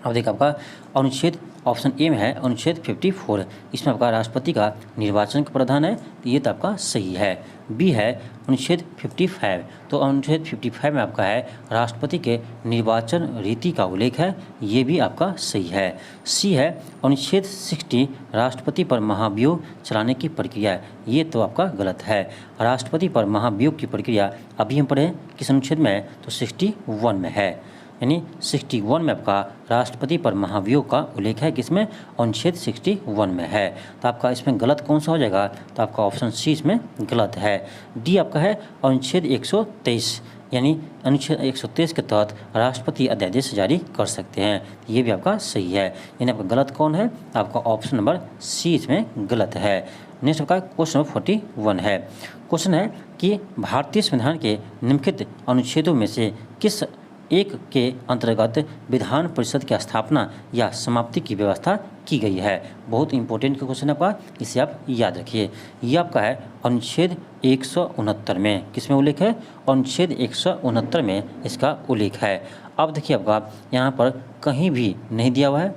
अब देखिए आपका अनुच्छेद ऑप्शन ए में है अनुच्छेद 54, इसमें आपका राष्ट्रपति का निर्वाचन का प्रावधान है, तो ये तो आपका सही है। बी है अनुच्छेद 55, तो अनुच्छेद 55 में आपका है राष्ट्रपति के निर्वाचन रीति का उल्लेख है, ये भी आपका सही है। सी है अनुच्छेद 60 राष्ट्रपति पर महाभियोग चलाने की प्रक्रिया, ये तो आपका गलत है। राष्ट्रपति पर महाभियोग की प्रक्रिया अभी हम पढ़े किस अनुच्छेद में है? तो 61 में है, यानी 61 में आपका राष्ट्रपति पर महाभियोग का उल्लेख है, किसमें? अनुच्छेद 61 में है। तो आपका इसमें गलत कौन सा हो जाएगा? तो आपका ऑप्शन सी इसमें गलत है। डी आपका है अनुच्छेद 123, यानी अनुच्छेद 123 के तहत राष्ट्रपति अध्यादेश जारी कर सकते हैं, ये भी आपका सही है। यानी आपका गलत कौन है? आपका ऑप्शन नंबर सी इसमें गलत है। नेक्स्ट आपका क्वेश्चन नंबर 41 है। क्वेश्चन है कि भारतीय संविधान के निम्नलिखित अनुच्छेदों में से किस एक के अंतर्गत विधान परिषद की स्थापना या समाप्ति की व्यवस्था की गई है? बहुत इंपॉर्टेंट क्वेश्चन है आपका, इसे आप याद रखिए। ये आपका है अनुच्छेद 169 में, किसमें उल्लेख है? अनुच्छेद 169 में इसका उल्लेख है। अब देखिए आपका यहाँ पर कहीं भी नहीं दिया हुआ है,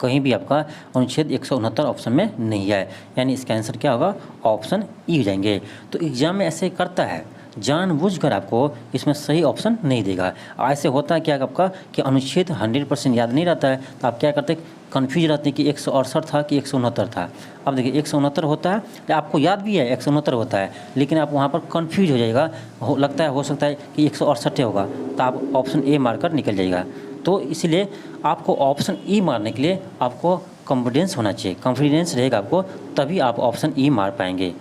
कहीं भी आपका अनुच्छेद 169 ऑप्शन में नहीं है, यानी इसका आंसर क्या होगा? ऑप्शन ई हो जाएंगे। तो एग्जाम में ऐसे करता है, जानबूझकर आपको इसमें सही ऑप्शन नहीं देगा। ऐसे होता है क्या आपका कि अनुच्छेद 100% याद नहीं रहता है, तो आप क्या करते हैं? कन्फ्यूज रहते हैं कि 168 था कि 169 था। अब देखिए 169 होता है, तो आपको याद भी है 169 होता है, लेकिन आप वहाँ पर कन्फ्यूज हो जाएगा, लगता है हो सकता है कि 168 होगा, तो आप ऑप्शन ए मारकर निकल जाएगा। तो इसलिए आपको ऑप्शन ई मारने के लिए आपको कॉन्फिडेंस होना चाहिए, कॉन्फिडेंस रहेगा आपको, तभी आप ऑप्शन ई मार पाएंगे।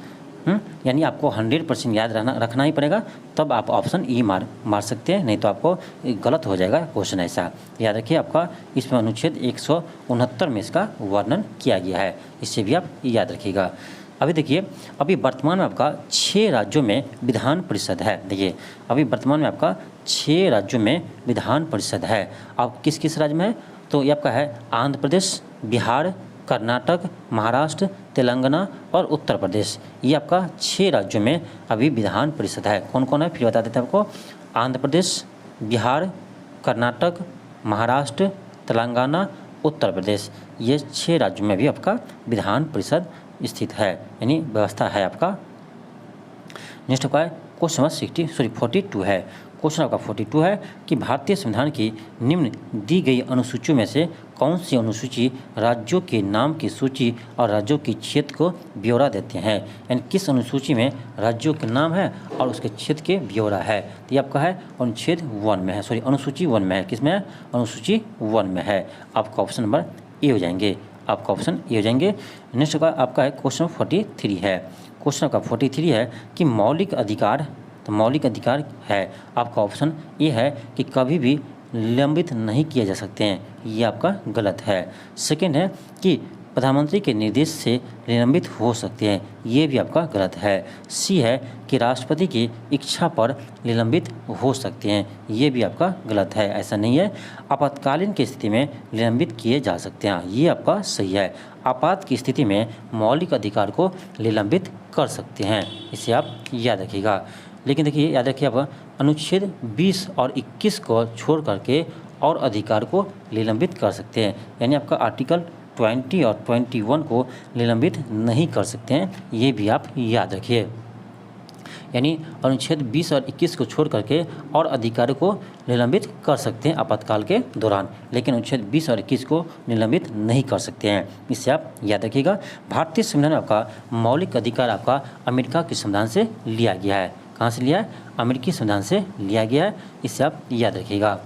यानी आपको 100% याद रखना ही पड़ेगा, तब आप ऑप्शन ई मार सकते हैं, नहीं तो आपको गलत हो जाएगा क्वेश्चन। ऐसा याद रखिए, आपका इसमें अनुच्छेद 169 में इसका वर्णन किया गया है, इससे भी आप याद रखिएगा। अभी देखिए, अभी वर्तमान में आपका 6 राज्यों में विधान परिषद है। देखिए, अभी वर्तमान में आपका 6 राज्यों में विधान परिषद है। अब किस किस राज्य में है? तो ये आपका है आंध्र प्रदेश, बिहार, कर्नाटक, महाराष्ट्र, तेलंगाना और उत्तर प्रदेश। ये आपका 6 राज्यों में अभी विधान परिषद है। कौन कौन है फिर बता देते हैं आपको। आंध्र प्रदेश, बिहार, कर्नाटक, महाराष्ट्र, तेलंगाना, उत्तर प्रदेश, ये 6 राज्यों में भी आपका विधान परिषद स्थित है, यानी व्यवस्था है आपका। नेक्स्ट आपका है क्वेश्चन नंबर 42 है। क्वेश्चन आपका 42 है कि भारतीय संविधान की निम्न दी गई अनुसूचियों में से कौन सी अनुसूची राज्यों के नाम की सूची और राज्यों की क्षेत्र को ब्यौरा देते हैं, यानी किस अनुसूची में राज्यों के नाम है और उसके क्षेत्र के ब्यौरा है। तो ये आपका है अनुच्छेद 1 में है, अनुसूची 1 में है। किस में है? अनुसूची 1 में है। आपका ऑप्शन नंबर ए हो जाएंगे, आपका ऑप्शन ए हो जाएंगे। नेक्स्ट आपका है क्वेश्चन 43 है। क्वेश्चन आपका 43 है कि मौलिक अधिकार, तो मौलिक अधिकार है आपका ऑप्शन ए है कि कभी भी निलंबित नहीं किए जा सकते हैं, ये आपका गलत है। सेकंड है कि प्रधानमंत्री के निर्देश से निलंबित हो सकते हैं, ये भी आपका गलत है। सी है कि राष्ट्रपति की इच्छा पर निलंबित हो सकते हैं, ये भी आपका गलत है, ऐसा नहीं है। आपातकालीन की स्थिति में निलंबित किए जा सकते हैं, ये आपका सही है। आपात की स्थिति में मौलिक अधिकार को निलंबित कर सकते हैं, इसे आप याद रखिएगा। लेकिन देखिए, याद रखिए आप अनुच्छेद 20 और 21 को छोड़ करके और अधिकार को निलंबित कर सकते हैं, यानी आपका आर्टिकल 20 और 21 को निलंबित नहीं कर सकते हैं, ये भी आप याद रखिए। यानी अनुच्छेद 20 और 21 को छोड़ करके और अधिकारों को निलंबित कर सकते हैं आपातकाल के दौरान, लेकिन अनुच्छेद 20 और 21 को निलंबित नहीं कर सकते हैं, इससे आप याद रखिएगा। भारतीय संविधान आपका मौलिक अधिकार आपका अमेरिका के संविधान से लिया गया है। कहाँ से लिया है? अमेरिकी संविधान से लिया गया है, इससे आप याद रखिएगा।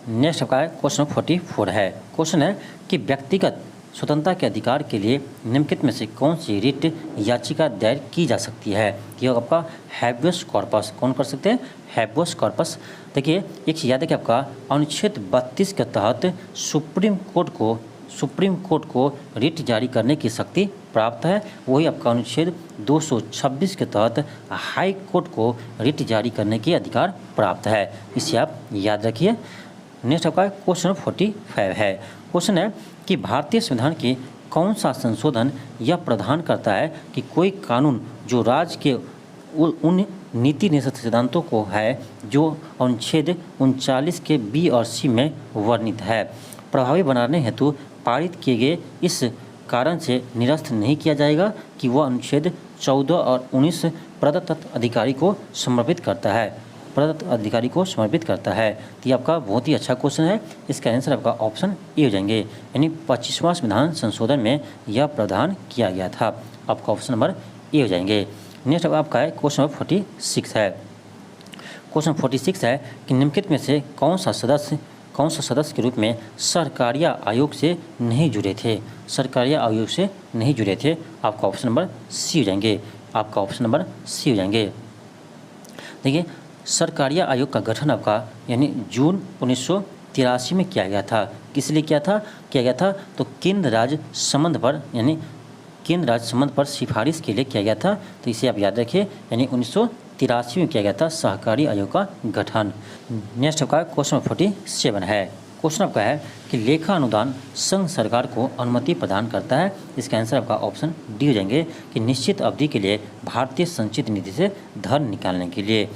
नेक्स्ट आपका है क्वेश्चन 44 है। क्वेश्चन है कि व्यक्तिगत स्वतंत्रता के अधिकार के लिए निम्नलिखित में से कौन सी रिट याचिका दायर की जा सकती है। यह आपका हैबियस कॉर्पस, कौन कर सकते हैं? Habeas corpus. देखिए, एक चीज़ याद है कि आपका अनुच्छेद 32 के तहत सुप्रीम कोर्ट को रिट जारी करने की शक्ति प्राप्त है। वही आपका अनुच्छेद 226 के तहत हाई कोर्ट को रिट जारी करने के अधिकार प्राप्त है, इसे आप याद रखिए। नेक्स्ट आपका क्वेश्चन 45 है। क्वेश्चन है कि भारतीय संविधान की कौन सा संशोधन यह प्रावधान करता है कि कोई कानून जो राज्य के उन नीति निषेध सिद्धांतों को है जो अनुच्छेद 39 के बी और सी में वर्णित है, प्रभावी बनाने हेतु पारित किए गए इस कारण से निरस्त नहीं किया जाएगा कि वह अनुच्छेद 14 और 19 प्रदत्त अधिकारी को समर्पित करता है, तो ये आपका बहुत ही अच्छा क्वेश्चन है। इसका आंसर आपका ऑप्शन ए हो जाएंगे, यानी 25वां संविधान संशोधन में यह प्रावधान किया गया था, आपका ऑप्शन नंबर ए हो जाएंगे। नेक्स्ट आपका है क्वेश्चन नंबर 46 है। क्वेश्चन 46 है कि निम्नलिखित में से कौन सा सदस्य के रूप में सरकारिया आयोग से नहीं जुड़े थे, आपका ऑप्शन नंबर सी हो जाएंगे, आपका ऑप्शन नंबर सी हो जाएंगे। देखिए, सरकारिया आयोग का गठन आपका यानी जून 1983 में किया गया था। किस लिए किया गया था? तो केंद्र राज्य संबंध पर सिफारिश के लिए किया गया था, तो इसे आप याद रखिए, यानी 1983 में किया गया था सहकारी आयोग का गठन। नेक्स्ट आपका क्वेश्चन 47 है। क्वेश्चन आपका है कि लेखा अनुदान संघ सरकार को अनुमति प्रदान करता है। इसका आंसर आपका ऑप्शन डी हो जाएंगे कि निश्चित अवधि के लिए भारतीय संचित निधि से धन निकालने के लिए।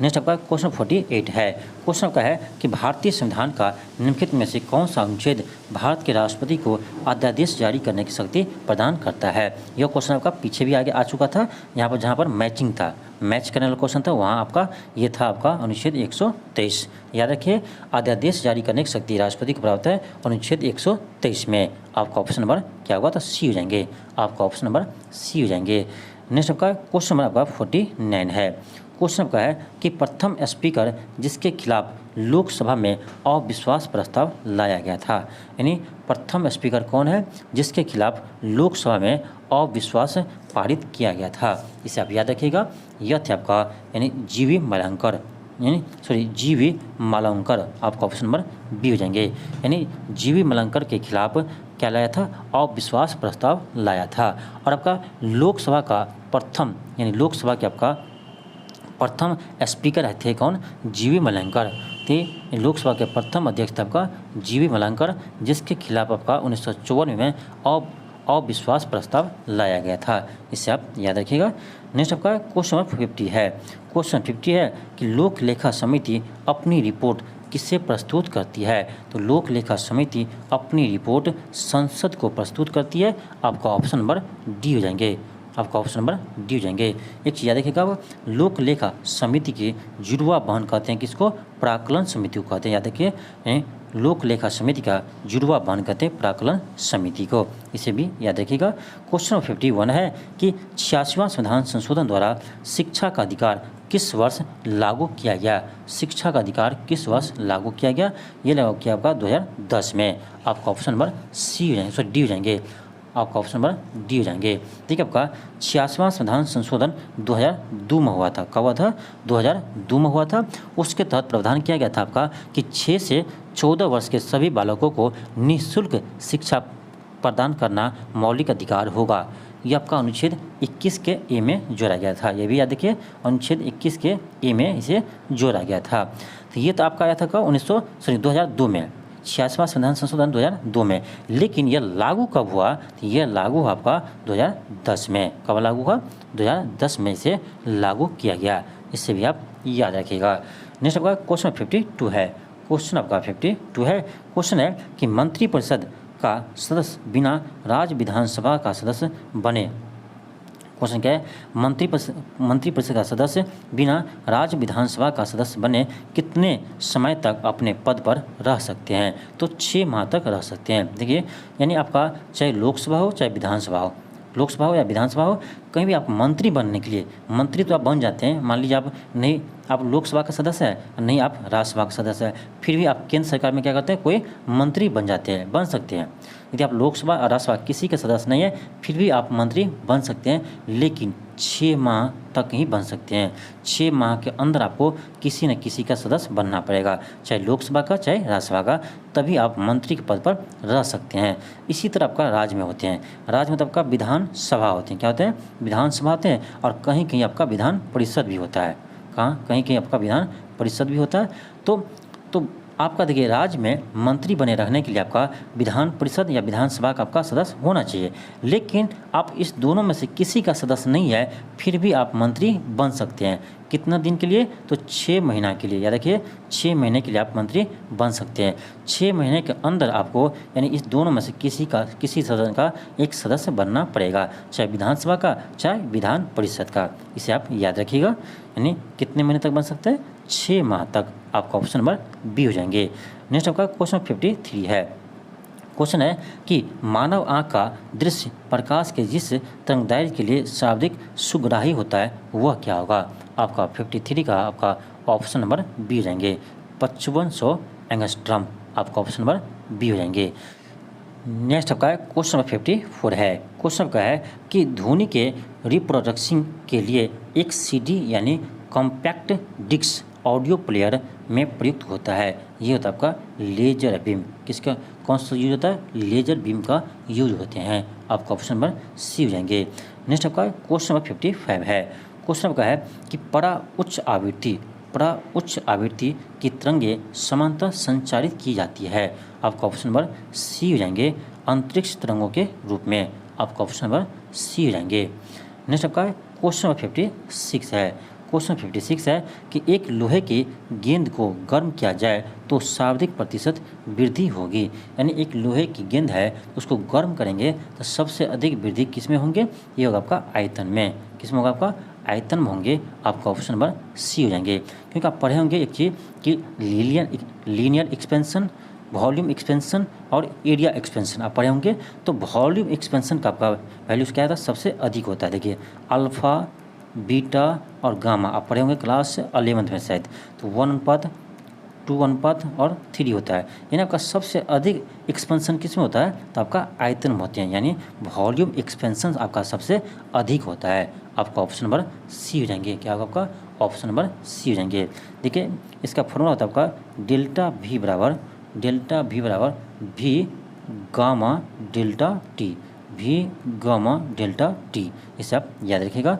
नेक्स्ट आपका क्वेश्चन 48 है। क्वेश्चन आपका है कि भारतीय संविधान का निम्नलिखित में से कौन सा अनुच्छेद भारत के राष्ट्रपति को अध्यादेश जारी करने की शक्ति प्रदान करता है। यह क्वेश्चन आपका पीछे भी आगे आ चुका था, यहाँ पर जहाँ पर मैचिंग था, मैच करने वाला क्वेश्चन था, वहाँ आपका ये था आपका अनुच्छेद 123। याद रखिए, अध्यादेश जारी करने की शक्ति राष्ट्रपति को प्राप्त है अनुच्छेद 123 में। आपका ऑप्शन नंबर क्या होगा? तो सी हो जाएंगे, आपका ऑप्शन नंबर सी हो जाएंगे। नेक्स्ट आपका क्वेश्चन नंबर आपका 49 है। क्वेश्चन आपका है कि प्रथम स्पीकर जिसके खिलाफ लोकसभा में अविश्वास प्रस्ताव लाया गया था, यानी प्रथम स्पीकर कौन है जिसके खिलाफ लोकसभा में अविश्वास पारित किया गया था? इसे आप याद रखिएगा, यह थे आपका यानी जीवी मालवंकर, जीवी मालवंकर। आपका ऑप्शन नंबर बी हो जाएंगे। यानी जीवी मालवंकर के खिलाफ क्या लाया था? अविश्वास प्रस्ताव लाया था। और आपका लोकसभा का प्रथम यानी लोकसभा के आपका प्रथम स्पीकर थे कौन? जीवी मालवंकर थे। लोकसभा के प्रथम अध्यक्ष थे आपका जीवी मालवंकर, जिसके खिलाफ आपका 1954 में अविश्वास प्रस्ताव लाया गया था। इसे आप याद रखिएगा। नेक्स्ट आपका क्वेश्चन नंबर 50 है। क्वेश्चन 50 है कि लोक लेखा समिति अपनी रिपोर्ट किससे प्रस्तुत करती है? तो लोक लेखा समिति अपनी रिपोर्ट संसद को प्रस्तुत करती है। आपका ऑप्शन नंबर डी हो जाएंगे। आपका ऑप्शन नंबर डी हो जाएंगे। एक चीज़ याद रखिएगा, लोक लेखा समिति के जुड़वा बहन कहते हैं किसको? प्राक्कलन समिति को कहते हैं। याद रखिए, लोक लेखा समिति का जुड़वा बहन कहते हैं प्राक्कलन समिति को। इसे भी याद रखिएगा। क्वेश्चन 51 है कि 86वां संविधान संशोधन द्वारा शिक्षा का अधिकार किस वर्ष लागू किया गया? शिक्षा का अधिकार किस वर्ष लागू किया गया? ये लागू किया आपका 2010 में। आपका ऑप्शन नंबर सी हो जाएंगे, सॉरी डी हो जाएंगे। आपका ऑप्शन नंबर डी हो जाएंगे। ठीक है, आपका 86वां संविधान संशोधन 2002 में हुआ था। कब हुआ था? 2002 में हुआ था। उसके तहत प्रावधान किया गया था आपका कि 6 से 14 वर्ष के सभी बालकों को निःशुल्क शिक्षा प्रदान करना मौलिक अधिकार होगा। ये आपका अनुच्छेद 21 के ए में जोड़ा गया था। ये भी याद रखिए, अनुच्छेद 21 के ए में इसे जोड़ा गया था। तो ये तो आपका आया था कब? 2002 में, 86वां संविधान संशोधन 2002 में। लेकिन यह लागू कब हुआ? तो यह लागू हुआ आपका 2010 में। कब लागू हुआ? 2010 में इसे लागू किया गया। इससे भी आप याद रखिएगा। नेक्स्ट आपका क्वेश्चन 52 है। क्वेश्चन आपका 52 है। क्वेश्चन है कि मंत्रिपरिषद का सदस्य बिना राज्य विधानसभा का सदस्य बने। क्वेश्चन क्या है? मंत्रिपरिषद का सदस्य बिना राज्य विधानसभा का सदस्य बने कितने समय तक अपने पद पर रह सकते हैं? तो 6 माह तक रह सकते हैं। देखिए, यानी आपका चाहे लोकसभा हो चाहे विधानसभा हो, लोकसभा हो या विधानसभा हो, कहीं भी आप मंत्री बनने के लिए, मंत्री तो आप बन जाते हैं। मान लीजिए आप लोकसभा का सदस्य है, नहीं आप राज्यसभा का सदस्य है, फिर भी आप केंद्र सरकार में क्या करते हैं? कोई मंत्री बन जाते हैं, बन सकते हैं। यदि आप लोकसभा और राज्यसभा किसी के सदस्य नहीं है, फिर भी आप मंत्री बन सकते हैं, लेकिन 6 माह तक ही बन सकते हैं। 6 माह के अंदर आपको किसी न किसी का सदस्य बनना पड़ेगा, चाहे लोकसभा का चाहे राज्यसभा का, तभी आप मंत्री के पद पर रह सकते हैं। इसी तरह आपका राज्य में होते हैं। राज्य में तो आपका विधानसभा होते हैं। क्या होते हैं? विधानसभा होते हैं। और कहीं कहीं आपका विधान परिषद भी होता है। कहाँ? कहीं कहीं आपका विधान परिषद भी होता है। तो आपका देखिए, राज्य में मंत्री बने रहने के लिए आपका विधान परिषद या विधानसभा का आपका सदस्य होना चाहिए। लेकिन आप इस दोनों में से किसी का सदस्य नहीं है, फिर भी आप मंत्री बन सकते हैं। कितना दिन के लिए? तो 6 महीना के लिए। याद रखिए, 6 महीने के लिए आप मंत्री बन सकते हैं। 6 महीने के अंदर आपको यानी इस दोनों में से किसी सदन का एक सदस्य बनना पड़ेगा, चाहे विधानसभा का चाहे विधान परिषद का। इसे आप याद रखिएगा। यानी कितने महीने तक बन सकते हैं? 6 माह तक। आपका ऑप्शन नंबर बी हो जाएंगे। नेक्स्ट आपका क्वेश्चन 53 है। क्वेश्चन है कि मानव आँख का दृश्य प्रकाश के जिस तरंगदैर्घ्य के लिए शाब्दिक सुग्राही होता है वह क्या होगा? आपका 53 का आपका ऑप्शन नंबर बी हो जाएंगे, 5500 एंगस्ट्रॉम। आपका ऑप्शन नंबर बी हो जाएंगे। नेक्स्ट आपका क्वेश्चन नंबर 54 है। क्वेश्चन आपका है कि ध्वनि के रिप्रोडक्शन के लिए एक CD यानी कॉम्पैक्ट डिस्क ऑडियो प्लेयर में प्रयुक्त होता है। ये होता है आपका लेजर बीम। किसका कौन सा यूज होता है? लेजर बीम का यूज होते हैं। आपका ऑप्शन नंबर सी हो जाएंगे। नेक्स्ट आपका क्वेश्चन नंबर 55 है। क्वेश्चन आपका है कि परा उच्च आवृत्ति की तरंगें समांतर संचारित की जाती है। आपका ऑप्शन नंबर सी हो जाएंगे, अंतरिक्ष तरंगों के रूप में। आपका ऑप्शन नंबर सी हो जाएंगे। नेक्स्ट आपका क्वेश्चन नंबर 56 है। क्वेश्चन 56 है कि एक लोहे की गेंद को गर्म किया जाए तो शाब्दिक प्रतिशत वृद्धि होगी। यानी एक लोहे की गेंद है, उसको गर्म करेंगे तो सबसे अधिक वृद्धि किस में होंगे? ये होगा आपका आयतन में। किस में होगा? आपका आयतन में होंगे। आपका ऑप्शन नंबर सी हो जाएंगे। क्योंकि आप पढ़े होंगे एक चीज़ कि लीनियर एक्सपेंशन, वॉल्यूम एक्सपेंशन और एरिया एक्सपेंशन आप पढ़े होंगे। तो वॉल्यूम एक्सपेंशन का आपका वैल्यूज क्या था? सबसे अधिक होता है। देखिए, अल्फ़ा, बीटा और गामा आप पढ़े होंगे क्लास 11th में शायद। तो 1:2 2:3 होता है। यानी आपका सबसे अधिक एक्सपेंशन किस में होता है, तो आपका आयतन में होते हैं, यानी वॉल्यूम एक्सपेंशन आपका सबसे अधिक होता है। आपका ऑप्शन नंबर सी हो जाएंगे। क्या होगा आपका, ऑप्शन नंबर सी हो जाएंगे। देखिए इसका फॉर्मूला होता है आपका डेल्टा वी बराबर V gamma delta T, V gamma delta T, इसे आप याद रखिएगा।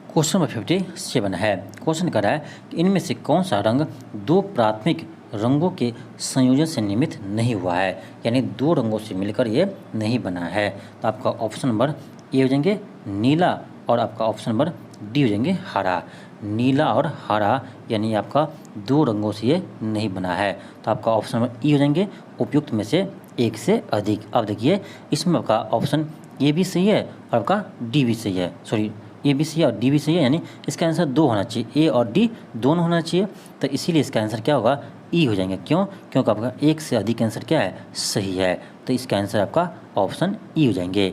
क्वेश्चन नंबर 57 है। क्वेश्चन कर रहा है कि इनमें से कौन सा रंग दो प्राथमिक रंगों के संयोजन से निर्मित नहीं हुआ है, यानी दो रंगों से मिलकर ये नहीं बना है। तो आपका ऑप्शन नंबर ए हो जाएंगे नीला, और आपका ऑप्शन नंबर डी हो जाएंगे हरा। नीला और हरा यानी आपका दो रंगों से ये नहीं बना है। तो आपका ऑप्शन नंबर ई हो जाएंगे उपयुक्त में से एक से अधिक। अब देखिए इसमें आपका ऑप्शन ए भी सही है और आपका डी भी सही है, सॉरी ए भी सही है और डी भी सही है, यानी इसका आंसर दो होना चाहिए, ए और डी दोनों होना चाहिए। तो इसीलिए इसका आंसर क्या होगा, ई हो जाएंगे। क्यों, क्योंकि आपका एक से अधिक आंसर क्या है, सही है। तो इसका आंसर आपका ऑप्शन ई हो जाएंगे।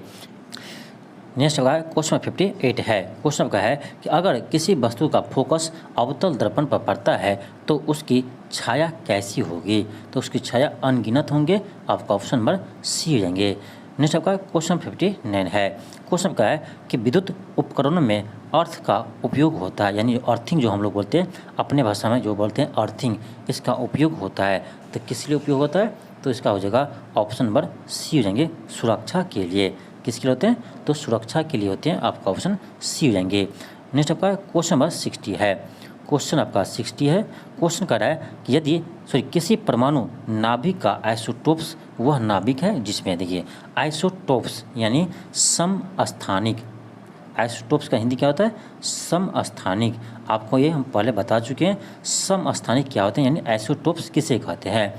नेक्स्ट होगा क्वेश्चन 58 है। क्वेश्चन आपका है कि अगर किसी वस्तु का फोकस अवतल दर्पण पर पड़ता है तो उसकी छाया कैसी होगी, तो उसकी छाया अनगिनत होंगे। आपका ऑप्शन नंबर सी हो जाएंगे। नेक्स्ट आपका क्वेश्चन 59 है। क्वेश्चन का है कि विद्युत उपकरणों में अर्थ का उपयोग होता है, यानी अर्थिंग जो हम लोग बोलते हैं अपने भाषा में जो बोलते हैं अर्थिंग, इसका उपयोग होता है। तो किस लिए उपयोग होता है, तो इसका हो जाएगा ऑप्शन नंबर सी हो जाएंगे सुरक्षा के लिए। किसके लिए होते हैं, तो सुरक्षा के लिए होते हैं। आपका ऑप्शन सी हो जाएंगे। नेक्स्ट आपका क्वेश्चन नंबर 60 है। क्वेश्चन आपका 60 है। क्वेश्चन कर रहा है कि यदि किसी परमाणु नाभिक का आइसोटोप्स वह नाभिक है जिसमें, देखिए आइसोटोप्स यानी समस्थानिक, आइसोटोप्स का हिंदी क्या होता है, समस्थानिक। आपको ये हम पहले बता चुके हैं समस्थानिक क्या होते हैं, यानी आइसोटोप्स किसे कहते हैं।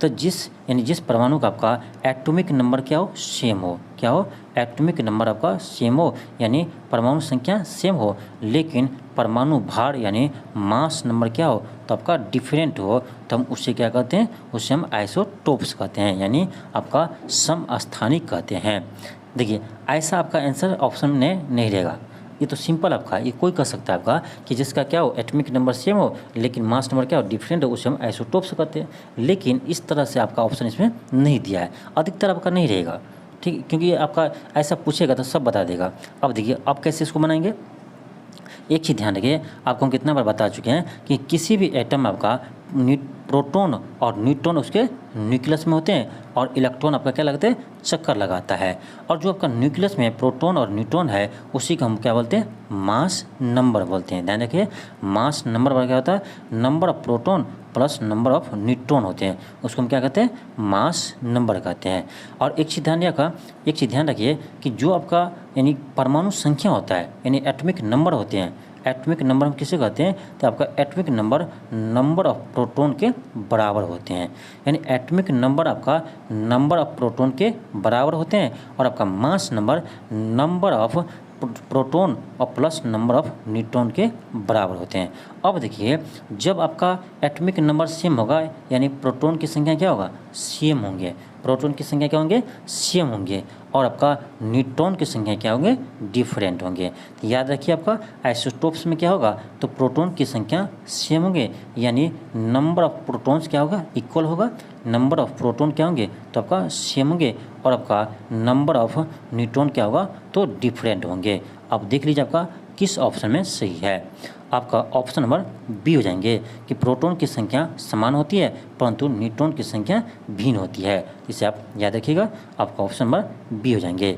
तो जिस परमाणु का आपका एटॉमिक नंबर क्या हो, सेम हो, क्या हो, एटॉमिक नंबर आपका सेम हो, यानी परमाणु संख्या सेम हो, लेकिन परमाणु भार यानी मास नंबर क्या हो, तो आपका डिफरेंट हो, तो हम उससे क्या कहते हैं, उससे हम आइसोटोप्स कहते हैं, यानी आपका समस्थानिक कहते हैं। देखिए ऐसा आपका आंसर ऑप्शन में नहीं रहेगा, ये तो सिंपल आपका, ये कोई कह सकता है आपका कि जिसका क्या हो एटॉमिक नंबर सेम हो लेकिन मास नंबर क्या हो डिफरेंट हो, उसे हम आइसोटोप्स कहते हैं। लेकिन इस तरह से आपका ऑप्शन इसमें नहीं दिया है, अधिकतर आपका नहीं रहेगा, ठीक, क्योंकि आपका ऐसा पूछेगा तो सब बता देगा। अब देखिए अब कैसे इसको बनाएंगे, एक चीज़ ध्यान रखिए, आपको हम कितना बार बता चुके हैं कि किसी भी एटम आपका प्रोटॉन और न्यूट्रॉन उसके न्यूक्लियस में होते हैं और इलेक्ट्रॉन आपका क्या लगता है, चक्कर लगाता है। और जो आपका न्यूक्लियस में प्रोटॉन और न्यूट्रॉन है उसी को हम क्या बोलते हैं, मास नंबर बोलते हैं। ध्यान रखिए मास नंबर क्या होता है, number of proton plus number of neutron होते हैं, उसको हम क्या कहते हैं, मास नंबर कहते हैं। और एक चीज़ ध्यान रखिए कि जो आपका यानी परमाणु संख्या होता है यानी एटॉमिक नंबर होते हैं, एटॉमिक नंबर हम किसे कहते हैं, तो आपका atomic number number of proton के बराबर होते हैं, यानी एटॉमिक नंबर आपका नंबर ऑफ प्रोटॉन के बराबर होते हैं और आपका mass number number of proton और प्लस नंबर ऑफ न्यूट्रॉन के बराबर होते हैं। अब देखिए जब आपका एटॉमिक नंबर सेम होगा यानी प्रोटॉन की संख्या क्या होगा, सेम होंगे, प्रोटॉन की संख्या क्या होंगे, सेम होंगे, और आपका न्यूट्रॉन की संख्या क्या होंगे, डिफरेंट होंगे। तो याद रखिए आपका आइसोटोप्स में क्या होगा, तो प्रोटॉन की संख्या सेम होंगे यानी नंबर ऑफ प्रोटॉन्स क्या होगा, इक्वल होगा, नंबर ऑफ प्रोटॉन क्या होंगे, तो आपका सेम होंगे, और आपका नंबर ऑफ न्यूट्रॉन क्या होगा, तो डिफरेंट होंगे। अब देख लीजिए आपका किस ऑप्शन में सही है। आपका ऑप्शन नंबर बी हो जाएंगे कि प्रोटॉन की संख्या समान होती है परंतु न्यूट्रॉन की संख्या भिन्न होती है, इसे आप याद रखिएगा। आपका ऑप्शन नंबर बी हो जाएंगे।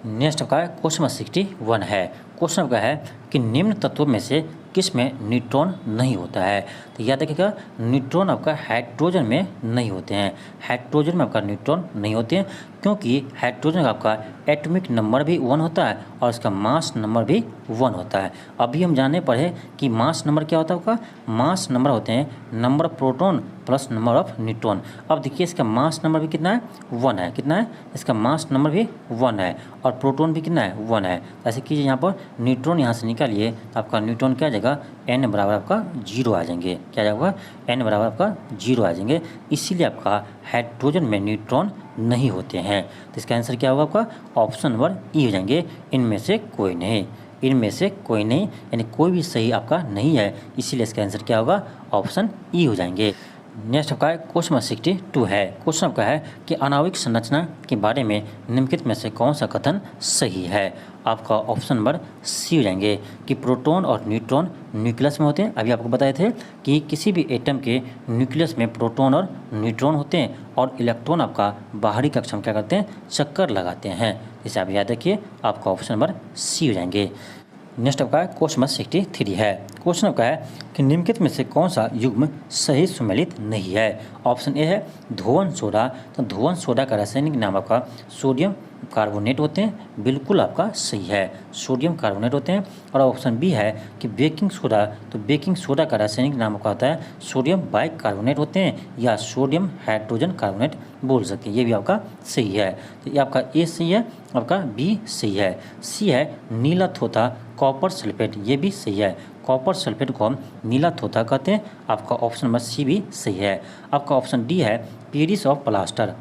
नेक्स्ट आपका क्वेश्चन नंबर 61 है। क्वेश्चन आपका है कि निम्न तत्वों में से किस में न्यूट्रॉन नहीं होता है, तो याद रखिएगा न्यूट्रॉन आपका हाइड्रोजन में नहीं होते हैं, हाइड्रोजन में आपका न्यूट्रॉन नहीं होते हैं क्योंकि हाइड्रोजन का आपका एटॉमिक नंबर भी 1 होता है और इसका मास नंबर भी 1 होता है। अभी हम जाने पड़े कि मास नंबर क्या होता है, आपका मास नंबर होते हैं number of proton plus number of neutron. अब देखिए इसका मास नंबर भी कितना है, 1 है, कितना है, इसका मास नंबर भी 1 है और प्रोटॉन भी कितना है, 1 है। ऐसे कीजिए यहाँ पर न्यूट्रॉन यहाँ से निकालिए तो आपका न्यूट्रॉन क्या आ जाएगा, n बराबर आपका 0 आ जाएंगे, क्या जाएगा, n बराबर आपका 0 आ जाएंगे। इसीलिए आपका हाइड्रोजन में न्यूट्रॉन नहीं होते हैं। तो इसका आंसर क्या होगा, आपका ऑप्शन नंबर ई हो जाएंगे, इनमें से कोई नहीं, इनमें से कोई नहीं, यानी कोई भी सही आपका नहीं है, इसीलिए इसका आंसर क्या होगा, ऑप्शन ई हो जाएंगे। नेक्स्ट आपका है क्वेश्चन नंबर 62 है। क्वेश्चन आपका है कि आणविक संरचना के बारे में निम्नलिखित में से कौन सा कथन सही है। आपका ऑप्शन नंबर सी हो जाएंगे कि प्रोटॉन और न्यूट्रॉन न्यूक्लियस में होते हैं। अभी आपको बताए थे कि किसी भी एटम के न्यूक्लियस में प्रोटॉन और न्यूट्रॉन होते हैं और इलेक्ट्रॉन आपका बाहरी कक्षा में क्या करते हैं, चक्कर लगाते हैं। इसे आप याद रखिए, आपका ऑप्शन नंबर सी हो जाएंगे। नेक्स्ट आपका है क्वेश्चन नंबर 63 है। क्वेश्चन आपका है कि निम्नलिखित में से कौन सा युग्म सही सुमेलित नहीं है। ऑप्शन ए है धोवन सोडा। तो धोवन सोडा का रासायनिक नाम आपका सोडियम कार्बोनेट होते हैं, बिल्कुल आपका सही है, सोडियम कार्बोनेट होते हैं। और ऑप्शन बी है कि बेकिंग सोडा। तो बेकिंग सोडा का रासायनिक नाम आपका होता है सोडियम बाइकार्बोनेट होते हैं या सोडियम हाइड्रोजन कार्बोनेट बोल सकते हैं, ये भी आपका सही है। तो ये आपका ए सही है, आपका बी सही है। सी है नीला थोथा कॉपर सल्फेट, ये भी सही है, कॉपर सल्फेट को हम नीला थोथा कहते हैं। आपका ऑप्शन नंबर सी भी सही है। आपका ऑप्शन डी है पेरिस ऑफ प्लास्टर,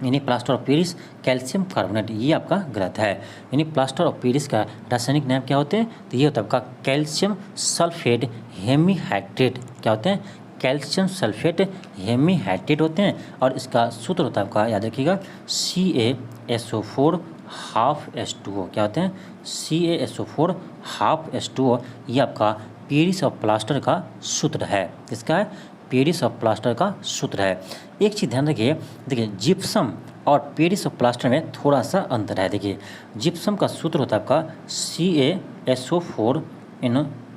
यानी plaster of Paris calcium carbonate, ये आपका गलत है। यानी प्लास्टर ऑफ पेरिस का रासायनिक नाम क्या होते हैं, तो ये होता है आपका कैल्शियम सल्फेट हेमीहाइड्रेट। क्या होते हैं, कैल्शियम सल्फेट हेमीहाइड्रेट होते हैं। और इसका सूत्र होता है आपका, याद रखिएगा, CaSO4 हाफ H2O। क्या होते हैं, CaSO4 हाफ H2O। ये आपका पेरिस ऑफ प्लास्टर का सूत्र है। इसका है पेरिस ऑफ प्लास्टर का सूत्र है। एक चीज़ ध्यान रखिए, देखिए जिप्सम और पेरिस ऑफ प्लास्टर में थोड़ा सा अंतर है। देखिए जिप्सम का सूत्र होता है आपका CaSO4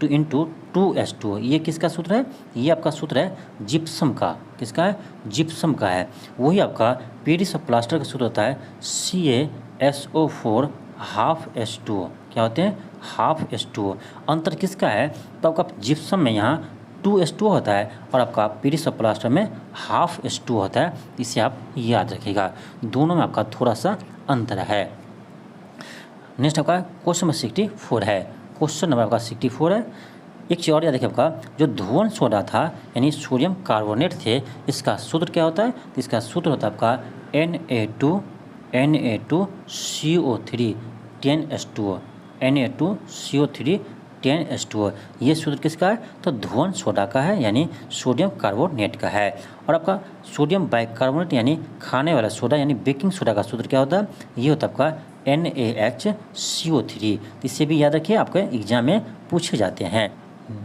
इंटू 2H2O। ये किसका सूत्र है, ये आपका सूत्र है जिप्सम का। किसका है, जिप्सम का है। वही आपका पेरिस ऑफ प्लास्टर का सूत्र होता है CaSO4 हाफ H2O। क्या होते हैं, हाफ H2O। अंतर किसका है, तो आपका जिप्सम में यहाँ 2H2O होता है और आपका पेरिस ऑफ प्लास्टर में हाफ H2O होता है। इसे आप याद रखिएगा, दोनों में आपका थोड़ा सा अंतर है। नेक्स्ट आपका क्वेश्चन नंबर 64 है। क्वेश्चन नंबर आपका 64 है। एक चीज़ और याद रखिए, आपका जो धोवन सोडा था यानी सोडियम कार्बोनेट थे, इसका सूत्र क्या होता है, तो इसका सूत्र होता है आपका Na2CO3 10H2O, Na2CO3 10H2O। ये सूत्र किसका है, तो धोवन सोडा का है, यानी सोडियम कार्बोनेट का है। और आपका सोडियम बाइकार्बोनेट यानी खाने वाला सोडा यानी बेकिंग सोडा का सूत्र क्या होता है, ये होता है आपका NaHCO3। इससे भी याद रखिए, आपके एग्जाम में पूछे जाते हैं।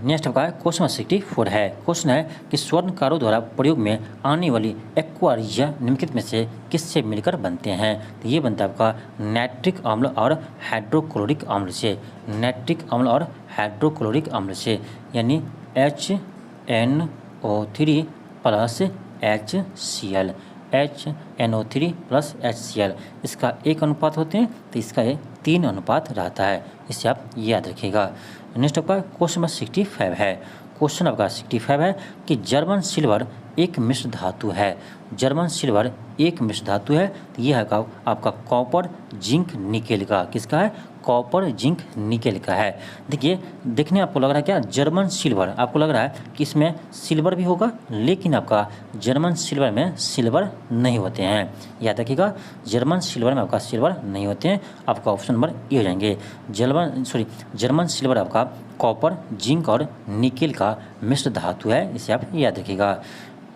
नेक्स्ट आपका क्वेश्चन 64 है। क्वेश्चन है कि स्वर्णकारों द्वारा प्रयोग में आने वाली एक्वारिया निम्नलिखित में से किससे मिलकर बनते हैं। तो ये बनता है आपका नाइट्रिक अम्ल और हाइड्रोक्लोरिक अम्ल से, नाइट्रिक अम्ल और हाइड्रोक्लोरिक अम्ल से, यानी HNO3 plus HCl, HNO3 plus HCl। इसका एक अनुपात होते हैं, तो इसका ये 3 अनुपात रहता है, इसे आप याद रखिएगा। नेक्स्ट आपका क्वेश्चन नंबर 65 है। क्वेश्चन आपका 65 है कि जर्मन सिल्वर एक मिश्र धातु है। जर्मन सिल्वर एक मिश्र धातु है, तो यह है आपका कॉपर जिंक निकेल का। किसका है, कॉपर जिंक निकेल का है। देखिए देखने आपको लग रहा है क्या, जर्मन सिल्वर, आपको लग रहा है कि इसमें सिल्वर भी होगा, लेकिन आपका जर्मन सिल्वर में सिल्वर नहीं होते हैं। याद रखिएगा, जर्मन सिल्वर में आपका सिल्वर नहीं होते हैं। आपका ऑप्शन नंबर ए हो जाएंगे। जर्मन सिल्वर आपका कॉपर जिंक और निकेल का मिश्र धातु है, इसे आप याद रखिएगा।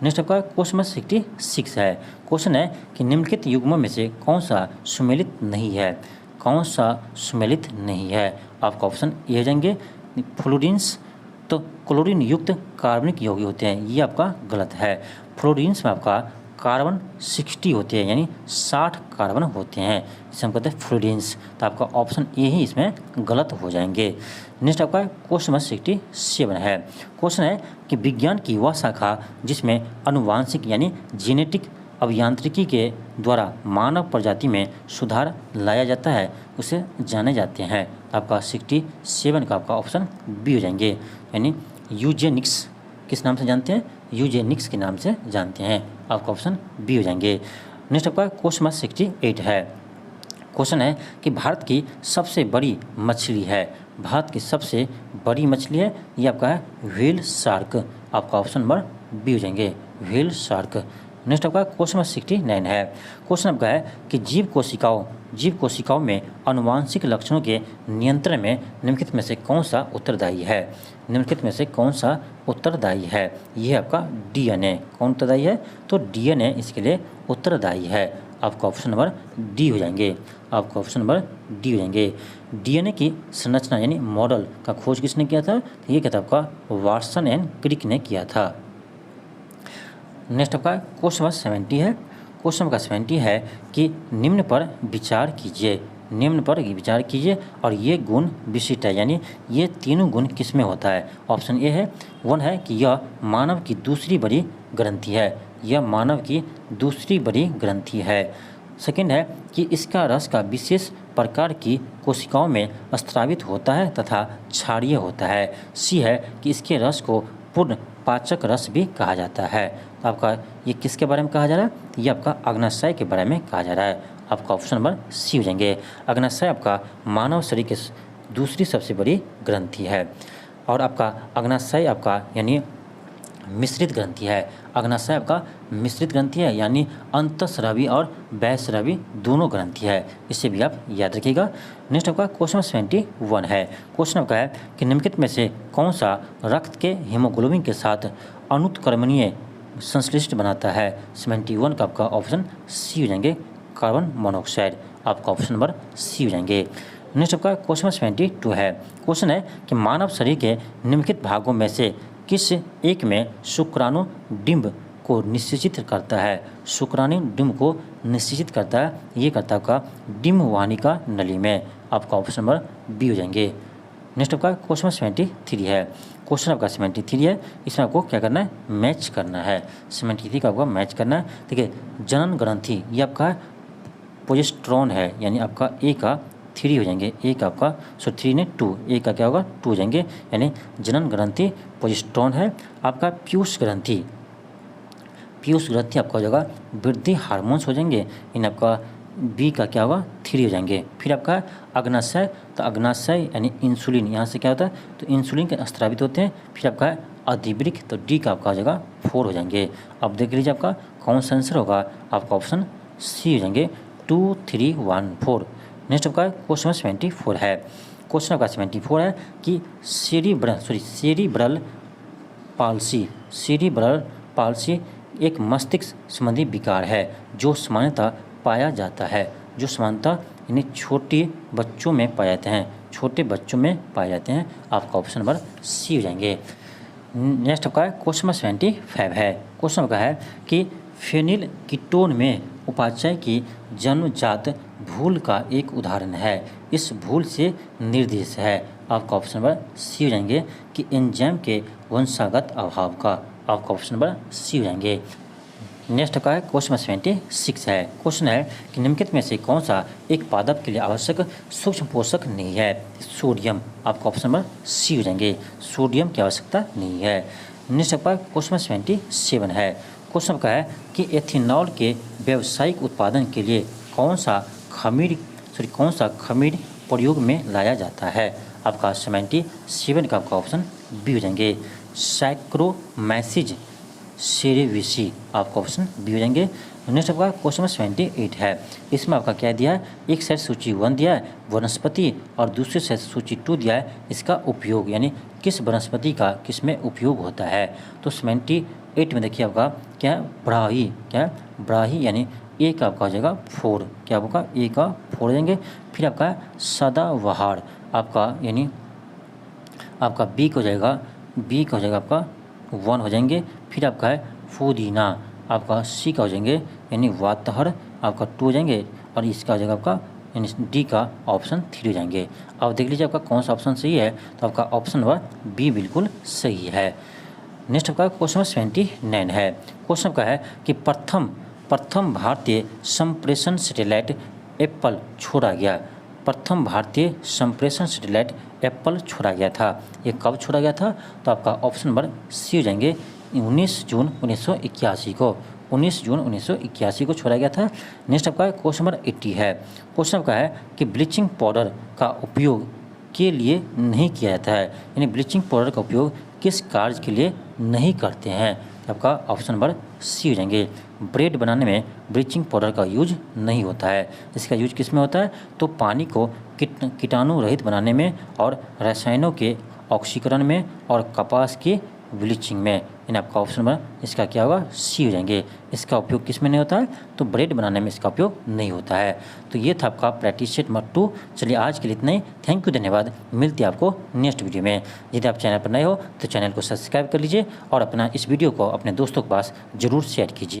नेक्स्ट आपका क्वेश्चन नंबर 66 है। क्वेश्चन है कि निम्नलिखित युग्मों में से कौन सा सुमेलित नहीं है, कौन सा सुमेलित नहीं है। आपका ऑप्शन ए हो जाएंगे फ्लोरीन्स। तो क्लोरीन युक्त कार्बनिक यौगिक होते हैं, ये आपका गलत है। फ्लोरीन्स में आपका कार्बन 60 होते हैं, यानी 60 कार्बन होते हैं, इसे हम कहते हैं फ्लोरीन्स। तो आपका ऑप्शन ए ही इसमें गलत हो जाएंगे। नेक्स्ट आपका क्वेश्चन नंबर 67 है। क्वेश्चन है कि विज्ञान की वह शाखा जिसमें आनुवांशिक यानी जेनेटिक अभियांत्रिकी के द्वारा मानव प्रजाति में सुधार लाया जाता है, उसे जाने जाते हैं। आपका 67 का आपका ऑप्शन बी हो जाएंगे, यानी यूजेनिक्स। किस नाम से जानते हैं, यूजेनिक्स के नाम से जानते हैं। आपका ऑप्शन बी हो जाएंगे। नेक्स्ट आपका क्वेश्चन नंबर 68 है। क्वेश्चन है कि भारत की सबसे बड़ी मछली है, भारत की सबसे बड़ी मछली है, ये आपका है व्हेल शार्क। आपका ऑप्शन नंबर बी हो जाएंगे, व्हेल शार्क। नेक्स्ट आपका क्वेश्चन नंबर 69 है। क्वेश्चन आपका है कि जीव कोशिकाओं में आनुवांशिक लक्षणों के नियंत्रण में निम्नलिखित में से कौन सा उत्तरदायी है। निम्नलिखित में से कौन सा उत्तरदायी है। यह आपका डीएनए। कौन उत्तरदायी है, तो डीएनए इसके लिए उत्तरदायी है। आपका ऑप्शन नंबर डी हो जाएंगे। आपका ऑप्शन नंबर डी हो जाएंगे। डीएनए की संरचना यानी मॉडल का खोज किसने किया था, तो ये क्या था आपका वाटसन एंड क्रिक ने किया था। नेक्स्ट आपका क्वेश्चन नंबर 70 है। क्वेश्चन नंबर 70 है कि निम्न पर विचार कीजिए और ये गुण विशिष्ट है, यानी ये तीनों गुण किस में होता है। ऑप्शन ए है, 1 है कि यह मानव की दूसरी बड़ी ग्रंथि है, यह मानव की दूसरी बड़ी ग्रंथि है। सेकंड है कि इसका रस का विशेष प्रकार की कोशिकाओं में स्रावित होता है तथा क्षारीय होता है। सी है कि इसके रस को पूर्ण पाचक रस भी कहा जाता है। तो आपका ये किसके बारे में कहा जा रहा है, ये आपका अग्नाशय के बारे में कहा जा रहा है। आपका ऑप्शन नंबर सी हो जाएंगे। अग्नाशय आपका मानव शरीर की दूसरी सबसे बड़ी ग्रंथि है और आपका अग्नाशय आपका यानी मिश्रित ग्रंथि है। अग्नाशय आपका मिश्रित ग्रंथि है, यानी अंतःस्रावी और बहिःस्रावी दोनों ग्रंथि है। इसे भी आप याद रखिएगा। नेक्स्ट आपका क्वेश्चन 71 है। क्वेश्चन आपका है कि निम्नलिखित में से कौन सा रक्त के हीमोग्लोबिन के साथ अनुत्क्रमणीय संश्लिष्ट बनाता है। 71 का आपका ऑप्शन सी हो जाएंगे, कार्बन मोनोऑक्साइड। आपका ऑप्शन नंबर सी हो जाएंगे। नेक्स्ट आपका क्वेश्चन 72 है। क्वेश्चन है कि मानव शरीर के निम्नलिखित भागों में से किस एक में शुक्राणु डिंब को निश्चित करता है। शुक्राणु डिंब को निश्चित करता है, ये करता है आपका डिंब वाहिका नली में। आपका ऑप्शन नंबर बी हो जाएंगे। नेक्स्ट आपका क्वेश्चन 73 है। क्वेश्चन आपका 73 है, इसमें आपको क्या करना है, मैच करना है। 73 का आपको मैच करना है। देखिए, जनन ग्रंथि ये आपका प्रोजेस्टेरोन है, यानी आपका ए का 3 हो जाएंगे। ए का आपका 3 ने 2, ए का क्या होगा 2 हो जाएंगे, यानी जनन ग्रंथि प्रोजेस्टेरोन है। आपका पीयूष ग्रंथि आपका हो जाएगा वृद्धि हार्मोन्स हो जाएंगे, इन आपका बी का क्या होगा 3 हो जाएंगे। फिर आपका अग्नाशय, तो अग्नाशय यानी इंसुलिन, यहाँ से क्या होता है, तो इंसुलिन के स्रावित होते हैं। फिर आपका अधिवृक्क, तो डी का आपका हो जाएगा 4 हो जाएंगे। अब देख लीजिए आपका कौन सा आंसर होगा, आपका ऑप्शन सी हो जाएंगे 2, 3, 1, 4। नेक्स्ट आपका क्वेश्चन 74 है। क्वेश्चन आपका 74 है कि सेरिब्रल पाल्सी एक मस्तिष्क संबंधी विकार है जो सामान्यतः पाया जाता है, यानी छोटे बच्चों में पाए जाते हैं। आपका ऑप्शन नंबर सी हो जाएंगे। नेक्स्ट आपका क्वेश्चन नंबर 75 है। क्वेश्चन आपका है कि फेनिल कीटोन में उपापचय की जन्मजात भूल का एक उदाहरण है, इस भूल से निर्देश है। आपका ऑप्शन नंबर सी हो जाएंगे कि एंजाइम के वंशागत अभाव का। आपका ऑप्शन नंबर सी हो जाएंगे। नेक्स्ट का है क्वेश्चन 76 है। क्वेश्चन है कि निम्नलिखित में से कौन सा एक पादप के लिए आवश्यक सूक्ष्म पोषक नहीं है। सोडियम। आपका ऑप्शन नंबर सी हो जाएंगे, सोडियम की आवश्यकता नहीं है। नेक्स्ट का क्वेश्चन 77 है। क्वेश्चन का है कि एथेनॉल के व्यावसायिक उत्पादन के लिए कौन सा खमीर प्रयोग में लाया जाता है। आपका 77 का आपका ऑप्शन बी हो जाएंगे, सैक्रोमाइसिस सेरेविसी। आपका ऑप्शन बी हो जाएंगे। नेक्स्ट आपका क्वेश्चन 78 है। इसमें आपका क्या दिया है, एक सेट सूची 1 दिया है वनस्पति और दूसरे सेट सूची 2 दिया है इसका उपयोग, यानी किस वनस्पति का किस में उपयोग होता है। तो 78 में देखिए आपका क्या ब्राही, यानी ए का आपका हो जाएगा 4, क्या होगा ए का 4 हो जाएंगे। फिर आपका सदाबहार, आपका यानी आपका बी का हो जाएगा आपका 1 हो जाएंगे। फिर आपका है पुदीना, आपका सी का हो जाएंगे यानी वातहर, आपका 2 हो जाएंगे। और इसका हो जाएगा आपका यानी डी का ऑप्शन 3 हो जाएंगे। अब देख लीजिए आपका कौन सा ऑप्शन सही है, तो आपका ऑप्शन नंबर बी बिल्कुल सही है। नेक्स्ट आपका क्वेश्चन 79 है। क्वेश्चन का है कि प्रथम भारतीय संप्रेषण सैटेलाइट एप्पल छोड़ा गया। प्रथम भारतीय संप्रेषण सैटेलाइट एप्पल छोड़ा गया था, ये कब छोड़ा गया था, तो आपका ऑप्शन नंबर सी हो जाएंगे 19 जून 1981 को। 19 जून 1981 को छोड़ा गया था। नेक्स्ट आपका क्वेश्चन नंबर 80 है। क्वेश्चन आपका है कि ब्लीचिंग पाउडर का उपयोग के लिए नहीं किया जाता है, यानी ब्लीचिंग पाउडर का उपयोग किस कार्य के लिए नहीं करते हैं। तो आपका ऑप्शन नंबर सी हो जाएंगे। ब्रेड बनाने में ब्लीचिंग पाउडर का यूज नहीं होता है। इसका यूज किस में होता है? तो पानी को कीटाणु रहित बनाने में और रसायनों के ऑक्सीकरण में और कपास की ब्लीचिंग में। यानी आपका ऑप्शन नंबर इसका क्या होगा? सी हो जाएंगे। इसका उपयोग किस में नहीं होता है? तो ब्रेड बनाने में इसका उपयोग नहीं होता है। तो ये था आपका प्रैक्टिस सेट नंबर 2। चलिए आज के लिए इतना ही। थैंक यू, धन्यवाद। मिलते हैं आपको नेक्स्ट वीडियो में। यदि आप चैनल पर नए हो तो चैनल को सब्सक्राइब कर लीजिए और अपना इस वीडियो को अपने दोस्तों के पास ज़रूर शेयर कीजिए।